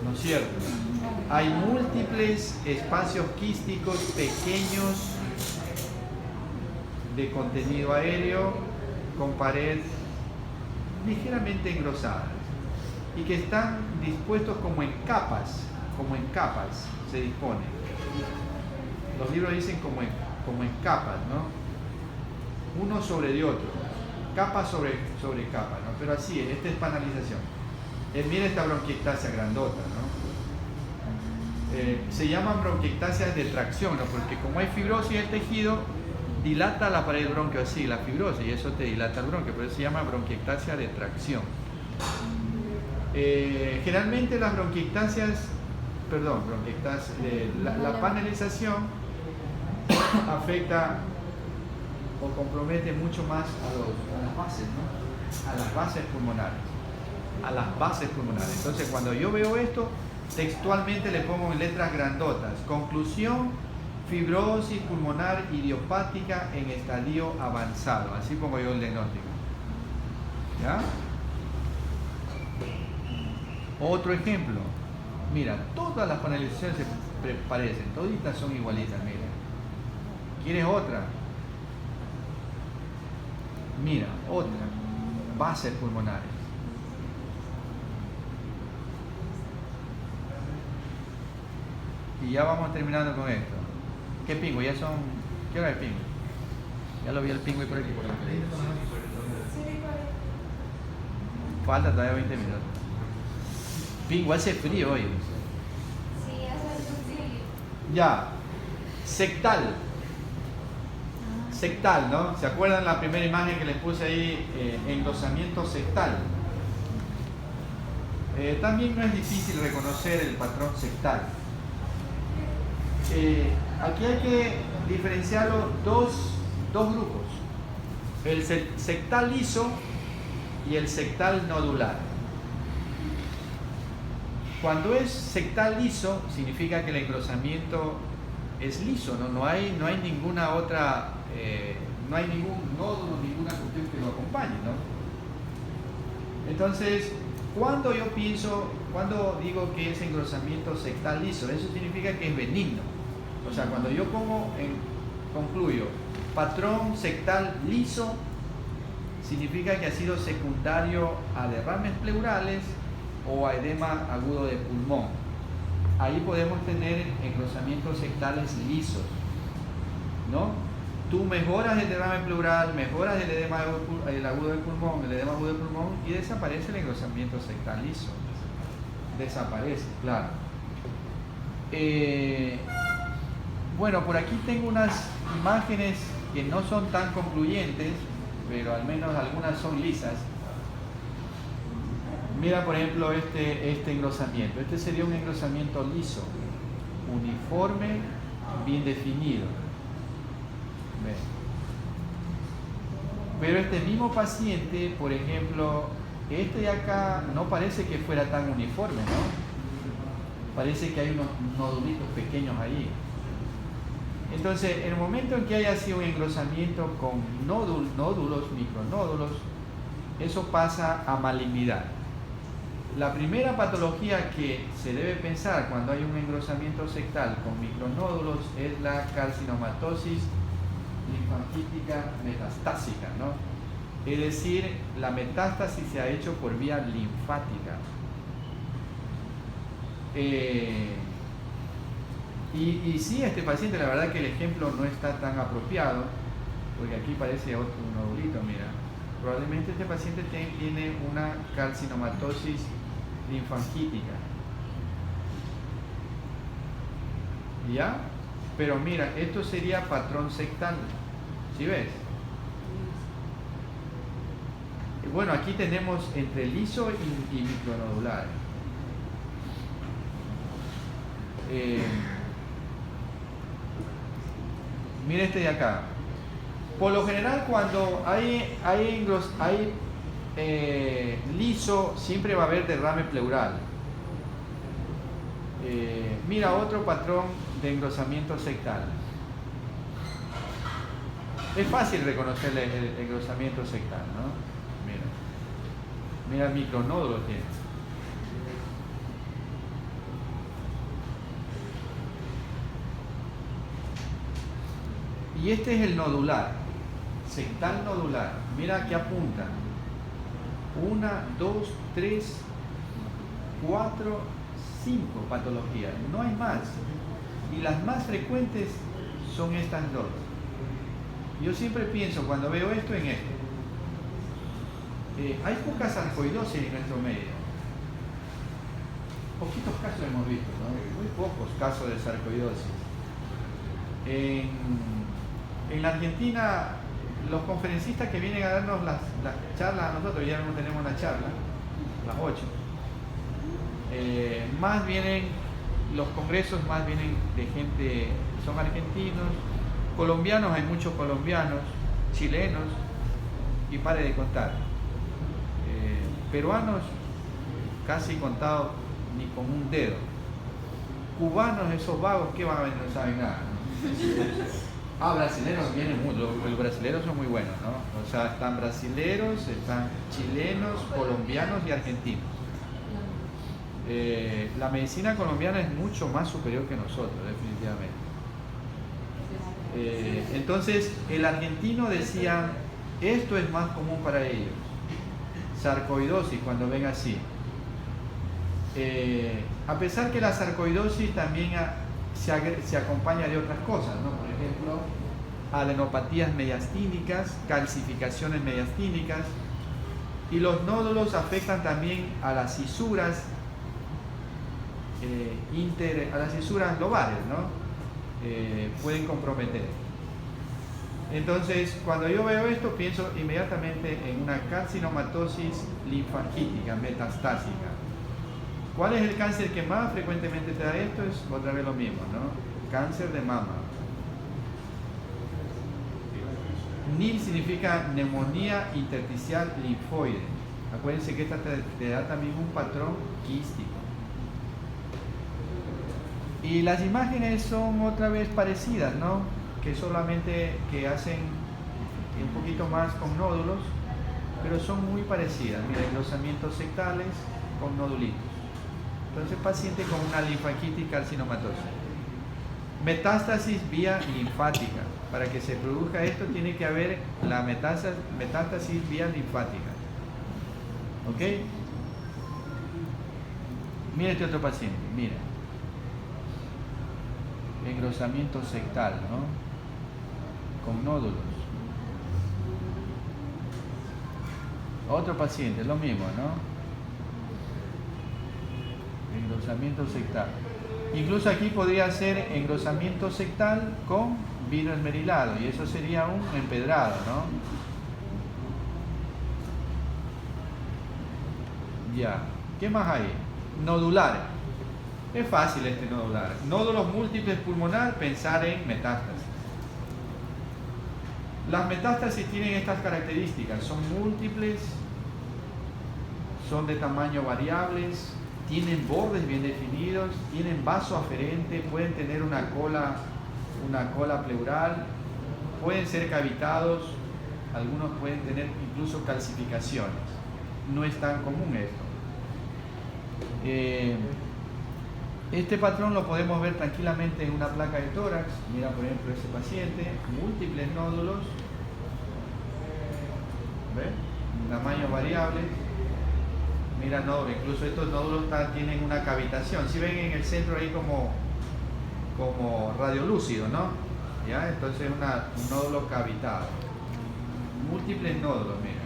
Speaker 1: ¿No es cierto? Hay múltiples espacios quísticos pequeños de contenido aéreo con pared ligeramente engrosada y que están dispuestos como en capas se disponen. Los libros dicen como en capas, ¿no? Uno sobre de otro. Capa sobre capa, ¿no? Pero así es, esta es panalización. Mira esta bronquiectasia grandota, ¿no? Se llaman bronquiectasias de tracción, ¿no? Porque como hay fibrosis del tejido, dilata la pared bronquio así, la fibrosis, y eso te dilata el bronquio, por eso se llama bronquiectasia de tracción. Generalmente las la panalización afecta o compromete mucho más a las bases, ¿no? A las bases pulmonares. Entonces, cuando yo veo esto, textualmente le pongo en letras grandotas: conclusión, fibrosis pulmonar idiopática en estadio avanzado. Así pongo yo el diagnóstico. ¿Ya? Otro ejemplo. Mira, todas las panalizaciones se parecen, toditas son igualitas, mira. ¿Quieres otra? Mira, otra, bases pulmonares. Y ya vamos terminando con esto. ¿Qué pingüe? Ya son... ¿Qué hora es pingüe? Ya lo vi el pingüe por aquí. Falta todavía 20 minutos. Pingüe, hace frío hoy.
Speaker 4: Sí, hace frío.
Speaker 1: Ya. Sectal. Sectal, ¿no? ¿Se acuerdan la primera imagen que les puse ahí? Engrosamiento sectal. También no es difícil reconocer el patrón sectal. Aquí hay que diferenciarlo dos grupos: el sectal liso y el sectal nodular. Cuando es sectal liso, significa que el engrosamiento es liso, ¿no? No hay ninguna otra, no hay ningún nódulo, ninguna cuestión que lo acompañe, ¿no? Entonces, cuando cuando digo que es engrosamiento sectal liso, eso significa que es benigno. O sea, cuando yo concluyo patrón sectal liso, significa que ha sido secundario a derrames pleurales o a edema agudo de pulmón. Ahí podemos tener engrosamientos sectales lisos, ¿no? Tú mejoras el derrame pleural, mejoras el edema agudo del pulmón, el edema agudo del pulmón, y desaparece el engrosamiento sectal liso. Desaparece, claro. Bueno, por aquí tengo unas imágenes que no son tan concluyentes, pero al menos algunas son lisas. Mira, por ejemplo, este engrosamiento. Este sería un engrosamiento liso, uniforme, bien definido. ¿Ve? Pero este mismo paciente, por ejemplo, este de acá no parece que fuera tan uniforme, ¿no? Parece que hay unos nodulitos pequeños ahí. Entonces, en el momento en que haya sido un engrosamiento con nódulos, micronódulos, eso pasa a malignidad. La primera patología que se debe pensar cuando hay un engrosamiento sectal con micronódulos es la carcinomatosis linfangítica metastásica, ¿no? Es decir, la metástasis se ha hecho por vía linfática. Y sí, este paciente, la verdad que el ejemplo no está tan apropiado, porque aquí parece otro nodulito, mira. Probablemente este paciente tiene una carcinomatosis linfangítica. ¿Ya? Pero mira, esto sería patrón sectal. ¿Sí ves? Bueno, aquí tenemos entre liso y micronodular. Mira este de acá. Por lo general, cuando hay liso, siempre va a haber derrame pleural. Mira otro patrón de engrosamiento sectal. Es fácil reconocer el engrosamiento sectal, ¿no? Mira el micronódulo tiene. Y este es el nodular, sectal nodular. Mira que apunta. 1, 2, 3, 4, 5 patologías. No hay más. Y las más frecuentes son estas dos. Yo siempre pienso cuando veo esto en esto. Hay poca sarcoidosis en nuestro medio. Poquitos casos hemos visto, ¿no? Muy pocos casos de sarcoidosis. En la Argentina, los conferencistas que vienen a darnos las charlas a nosotros, ya no tenemos una charla, las 8, más vienen, los congresos más vienen de gente, son argentinos, colombianos, hay muchos colombianos, chilenos, y pare de contar. Peruanos, casi contados ni con un dedo. Cubanos, esos vagos, ¿qué van a ver? No saben nada, ¿no? Brasileños vienen mucho, los brasileños son muy buenos, ¿no? O sea, están brasileros, están chilenos, colombianos y argentinos. La medicina colombiana es mucho más superior que nosotros, definitivamente. Entonces, el argentino decía, esto es más común para ellos. Sarcoidosis, cuando ven así. A pesar que la sarcoidosis también se acompaña de otras cosas, ¿no? Por ejemplo, adenopatías mediastínicas, calcificaciones mediastínicas, y los nódulos afectan también a las cisuras a las cisuras lobales, ¿no? Pueden comprometer. Entonces, cuando yo veo esto, pienso inmediatamente en una carcinomatosis linfangítica metastásica. ¿Cuál es el cáncer que más frecuentemente te da esto? Es otra vez lo mismo, ¿no? Cáncer de mama. NIL significa neumonía intersticial linfoide. Acuérdense que esta te da también un patrón quístico. Y las imágenes son otra vez parecidas, ¿no? Que solamente que hacen un poquito más con nódulos, pero son muy parecidas. Mira, engrosamientos sectales con nodulitos. Entonces, paciente con una linfangitis carcinomatosa. Metástasis vía linfática. Para que se produzca esto tiene que haber la metástasis vía linfática. ¿Ok? Mira este otro paciente, mira. Engrosamiento sectal, ¿no? Con nódulos. Otro paciente, lo mismo, ¿no? Engrosamiento sectal. Incluso aquí podría ser engrosamiento sectal con vino esmerilado, y eso sería un empedrado, ¿no? Ya. ¿Qué más hay? Nodulares. Es fácil este nodular. Nódulos múltiples pulmonar, pensar en metástasis. Las metástasis tienen estas características, son múltiples, son de tamaño variables, tienen bordes bien definidos, tienen vaso aferente, pueden tener una cola pleural, pueden ser cavitados, algunos pueden tener incluso calcificaciones. No es tan común esto. Este patrón lo podemos ver tranquilamente en una placa de tórax. Mira, por ejemplo, ese paciente, múltiples nódulos, ¿ven? Tamaños variables. Mira, incluso estos nódulos tienen una cavitación. Si ven en el centro ahí como radiolúcido, ¿no? ¿Ya? Entonces un nódulo cavitado. Múltiples nódulos, mira.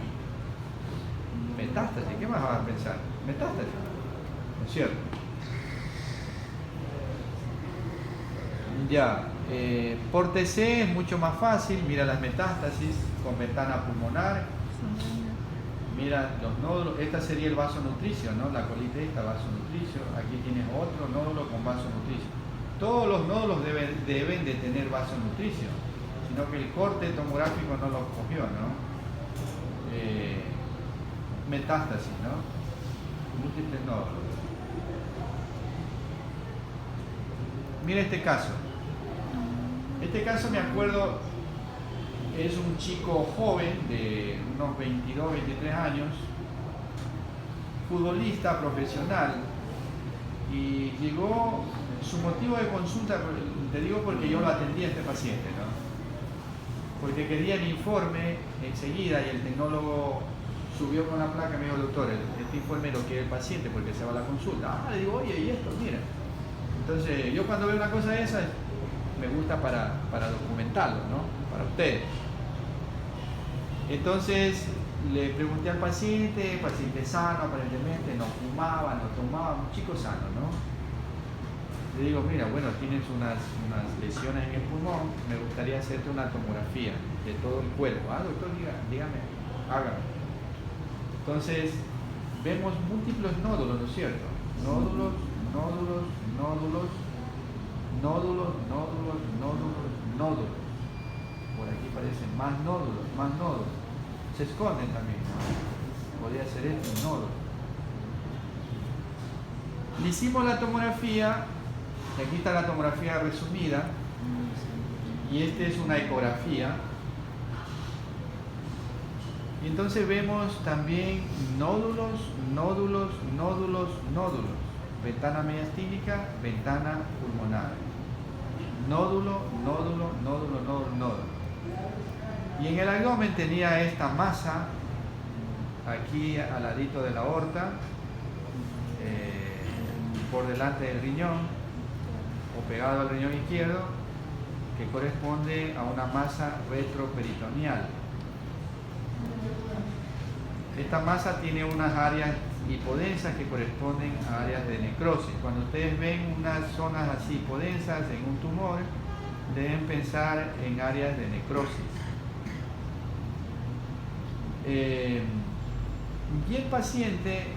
Speaker 1: Metástasis, ¿qué más vas a pensar? Metástasis, ¿no es cierto? Ya, por TC es mucho más fácil. Mira las metástasis con ventana pulmonar. Mira los nódulos. Esta sería el vaso nutricio, ¿no? La colitis esta, vaso nutricio. Aquí tienes otro nódulo con vaso nutricio. Todos los nódulos deben de tener vaso nutricio, sino que el corte tomográfico no los cogió, ¿no? Metástasis, ¿no? Múltiples nódulos. Mira este caso. Este caso me acuerdo, es un chico joven de unos 22, 23 años, futbolista profesional, y llegó, su motivo de consulta, te digo porque yo lo atendí a este paciente, ¿no? Porque quería el informe enseguida y el tecnólogo subió con la placa y me dijo, doctor, este informe lo quiere el paciente porque se va a la consulta. Le digo, oye, ¿y esto? Mira. Entonces, yo cuando veo una cosa de esa, me gusta para documentarlo, ¿no? Para ustedes. Entonces, le pregunté al paciente sano, aparentemente, no fumaba, no tomaba, un chico sano, ¿no? Le digo, mira, bueno, tienes unas lesiones en el pulmón, me gustaría hacerte una tomografía de todo el cuerpo. Ah, doctor, dígame, hágame. Entonces, vemos múltiples nódulos, ¿no es cierto? Nódulos, nódulos, nódulos, nódulos, nódulos, nódulos, nódulos. Por aquí parecen más nódulos. Se esconden también, ¿no? Podría ser esto, un nódulo. Le hicimos la tomografía, y aquí está la tomografía resumida, y esta es una ecografía. Y entonces vemos también nódulos, nódulos, nódulos, nódulos. Ventana mediastínica, ventana pulmonar. Nódulo, nódulo, nódulo, nódulo, nódulo. Y en el abdomen tenía esta masa, aquí al ladito de la aorta, por delante del riñón, o pegado al riñón izquierdo, que corresponde a una masa retroperitoneal. Esta masa tiene unas áreas hipodensas que corresponden a áreas de necrosis. Cuando ustedes ven unas zonas así hipodensas en un tumor, deben pensar en áreas de necrosis. Y el paciente,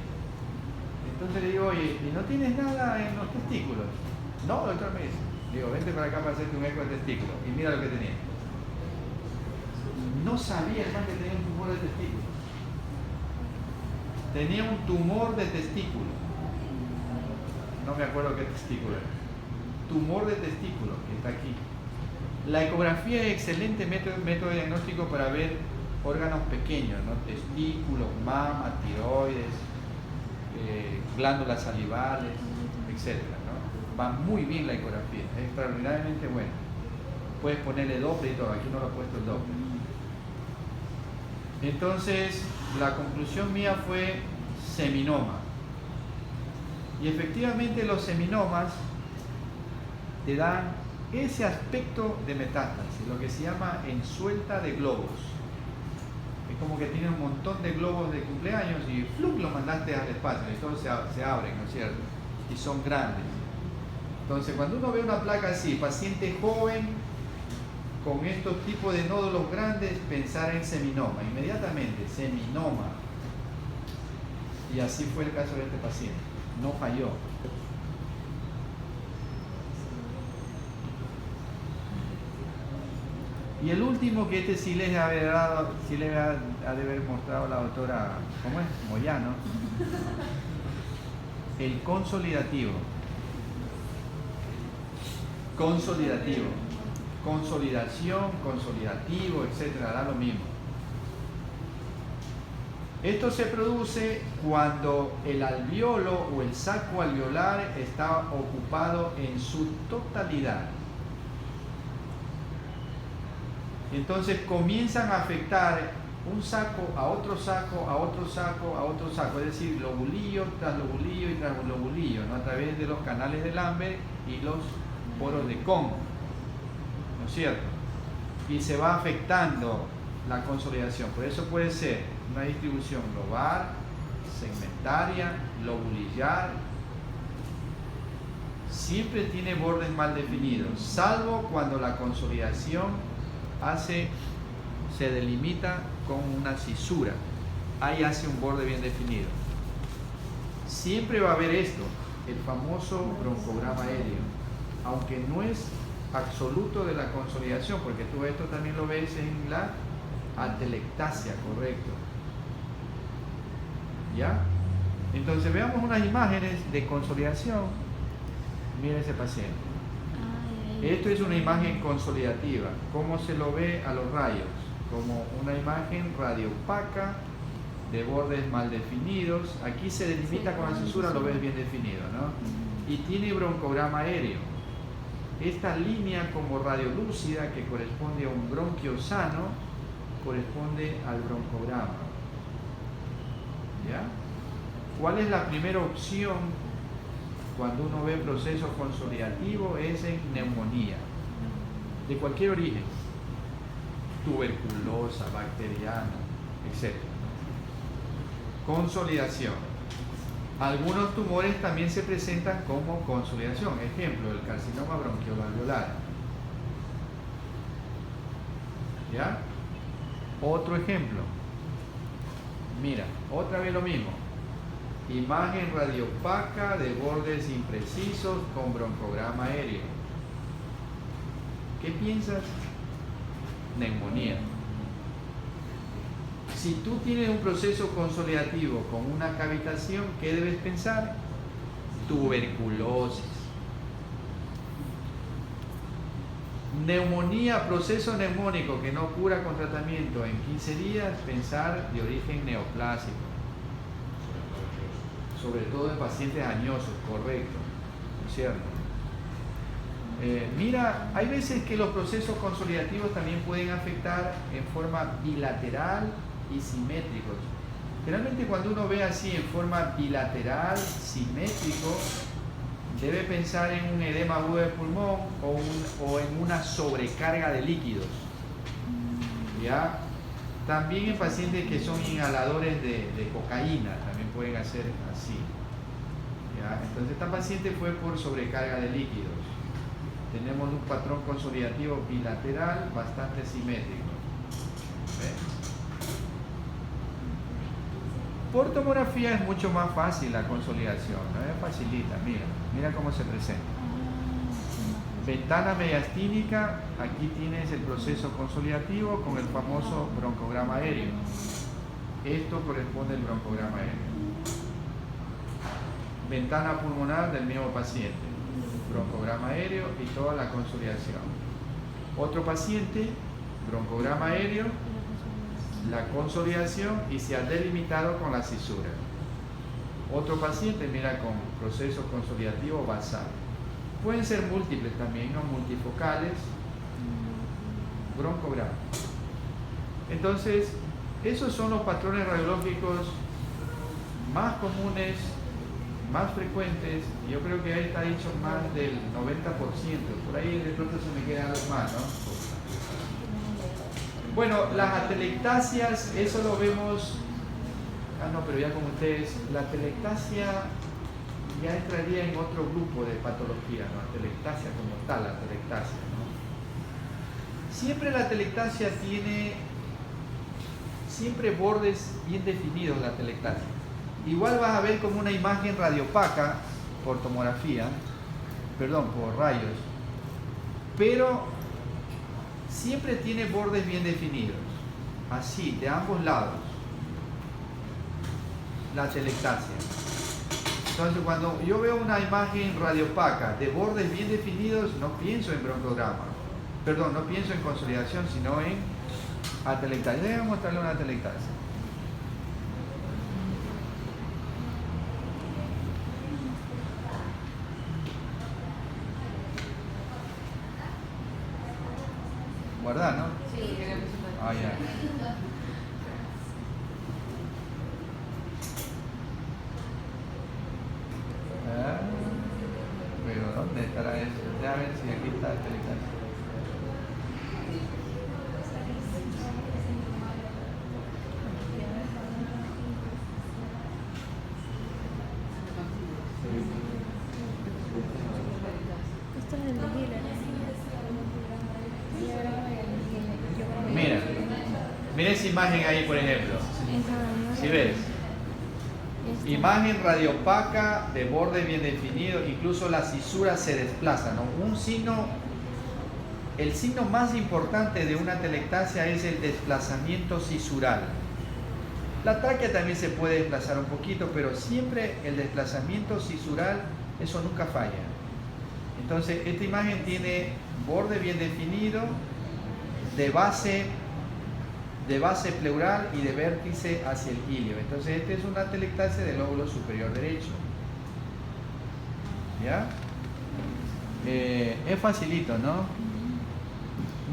Speaker 1: entonces le digo, oye, ¿y no tienes nada en los testículos? No, doctor, me dice. Digo, vente para acá para hacerte un eco de testículo. Y mira lo que tenía. No sabía el man que tenía un tumor de testículo. Tenía un tumor de testículo. No me acuerdo qué testículo era. Tumor de testículo, que está aquí. La ecografía es excelente método diagnóstico para ver órganos pequeños, ¿no? Testículos, mama, tiroides, glándulas salivales, etc., ¿no? Va muy bien la ecografía, es extraordinariamente buena. Puedes ponerle Doppler y todo, aquí no lo he puesto el Doppler. Entonces, la conclusión mía fue seminoma. Y efectivamente los seminomas te dan ese aspecto de metástasis, lo que se llama ensuelta de globos. Es como que tiene un montón de globos de cumpleaños y ¡flum!, lo mandaste al espacio y todos se abren, ¿no es cierto? Y son grandes. Entonces, cuando uno ve una placa así, paciente joven, con estos tipos de nódulos grandes, pensar en seminoma, inmediatamente, seminoma. Y así fue el caso de este paciente, no falló. Y el último, que este sí les ha de haber mostrado la doctora, ¿cómo es? Moyano. El consolidativo. Consolidativo. Consolidación, consolidativo, etcétera, da lo mismo. Esto se produce cuando el alveolo o el saco alveolar está ocupado en su totalidad. Entonces comienzan a afectar un saco a otro saco, a otro saco, a otro saco, es decir, lobulillo tras lobulillo y tras lobulillo, ¿no? A través de los canales de Lambert y los poros de Kohn, ¿no es cierto? Y se va afectando la consolidación. Por eso puede ser una distribución lobar, segmentaria, lobulillar. Siempre tiene bordes mal definidos, salvo cuando la consolidación se delimita con una cisura. Ahí hace un borde bien definido. Siempre va a haber esto, el famoso broncograma aéreo, aunque no es absoluto de la consolidación, porque tú esto también lo ves en la atelectasia, correcto. ¿Ya? Entonces veamos unas imágenes de consolidación. Mira ese paciente. Esto es una imagen consolidativa. ¿Cómo se lo ve a los rayos? Como una imagen radiopaca, de bordes mal definidos. Aquí se delimita con la cisura, lo ves bien definido, ¿no? Y tiene broncograma aéreo. Esta línea como radiolúcida, que corresponde a un bronquio sano, corresponde al broncograma. ¿Ya? ¿Cuál es la primera opción cuando uno ve proceso consolidativo? Es en neumonía, de cualquier origen, tuberculosa, bacteriana, etc. Consolidación. Algunos tumores también se presentan como consolidación, ejemplo, el carcinoma bronquioalveolar. ¿Ya? Otro ejemplo. Mira, otra vez lo mismo. Imagen radiopaca de bordes imprecisos con broncograma aéreo. ¿Qué piensas? Neumonía. Si tú tienes un proceso consolidativo con una cavitación, ¿qué debes pensar? Tuberculosis. Neumonía, proceso neumónico que no cura con tratamiento en 15 días, pensar de origen neoplásico. Sobre todo en pacientes añosos, correcto, ¿no es cierto? Mira, hay veces que los procesos consolidativos también pueden afectar en forma bilateral y simétricos. Generalmente cuando uno ve así en forma bilateral, simétrico, debe pensar en un edema agudo de pulmón o en una sobrecarga de líquidos. ¿Ya? También en pacientes que son inhaladores de cocaína, también pueden hacer así. ¿Ya? Entonces esta paciente fue por sobrecarga de líquidos. Tenemos un patrón consolidativo bilateral bastante simétrico. ¿Ves? Por tomografía es mucho más fácil la consolidación, ¿no? Es facilita, mira cómo se presenta. Ventana mediastínica, aquí tienes el proceso consolidativo con el famoso broncograma aéreo. Esto corresponde al broncograma aéreo. Ventana pulmonar del mismo paciente, broncograma aéreo y toda la consolidación. Otro paciente, broncograma aéreo, la consolidación y se ha delimitado con la cisura. Otro paciente, mira, con proceso consolidativo basal. Pueden ser múltiples también, no multifocales, broncograma. Entonces, esos son los patrones radiológicos más comunes, más frecuentes. Yo creo que ahí está dicho más del 90%. Por ahí de pronto se me quedan los más, ¿no? Bueno, las atelectasias, eso lo vemos. Ah, no, pero ya con ustedes, la atelectasia ya entraría en otro grupo de patología, ¿no? Atelectasia como tal, atelectasia, ¿no? Siempre la atelectasia tiene siempre bordes bien definidos, la atelectasia. Igual vas a ver como una imagen radiopaca por tomografía, perdón, por rayos, pero siempre tiene bordes bien definidos, así, de ambos lados, la atelectasia. Entonces, cuando yo veo una imagen radiopaca de bordes bien definidos, no pienso en broncograma, perdón, no pienso en consolidación, sino en atelectasia. Déjame mostrarle una atelectasia. Guardar, ¿no?
Speaker 5: Sí,
Speaker 1: Ah, ya. Pero ¿dónde estará eso? Ya a ver si aquí está el atelectasia.
Speaker 4: Esto es el vigile.
Speaker 1: Mira, mira esa imagen ahí, por ejemplo. ¿Sí ves? Imagen radiopaca de borde bien definido, incluso las cisuras se desplazan, ¿no? Un signo, el signo más importante de una atelectasia es el desplazamiento cisural. La tráquea también se puede desplazar un poquito, pero siempre el desplazamiento cisural, eso nunca falla. Entonces, esta imagen tiene borde bien definido, de base pleural y de vértice hacia el ilio. Entonces, esta es una atelectasia del lóbulo superior derecho. ¿Ya? Es facilito, ¿no?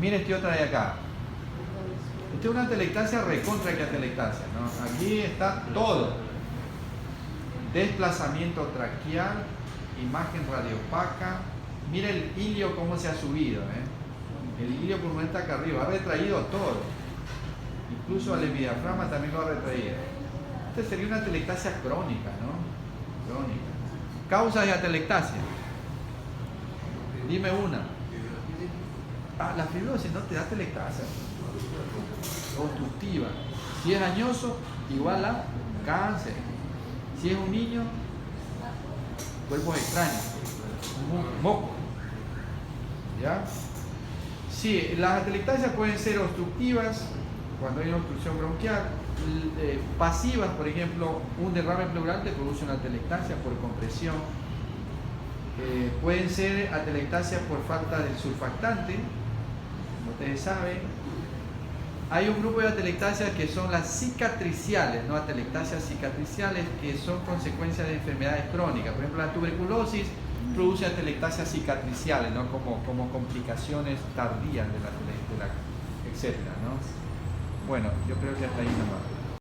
Speaker 1: Mire este otra de acá. Esta es una atelectasia recontra que atelectasia, ¿no? Aquí está todo. Desplazamiento traqueal, imagen radiopaca. Mira el ilio cómo se ha subido, ¿eh? El ilio por está acá arriba, ha retraído todo. Incluso al diafragma también lo ha retraído. Esta sería una atelectasia crónica, ¿no? Crónica. Causas de atelectasia. Dime una. Ah, la fibrosis no te da atelectasia. Obstructiva. Si es añoso, igual a cáncer. Si es un niño, cuerpos extraños. Moco. ¿Ya? Sí, las atelectasias pueden ser obstructivas cuando hay una obstrucción bronquial, pasivas, por ejemplo, un derrame pleural te produce una atelectasia por compresión. Pueden ser atelectasias por falta del surfactante, como ustedes saben. Hay un grupo de atelectasias que son las cicatriciales, ¿no? Atelectasias cicatriciales que son consecuencias de enfermedades crónicas. Por ejemplo, la tuberculosis produce atelectasias cicatriciales, ¿no? Como complicaciones tardías de la etcétera, ¿no? Bueno, yo creo que hasta ahí nomás.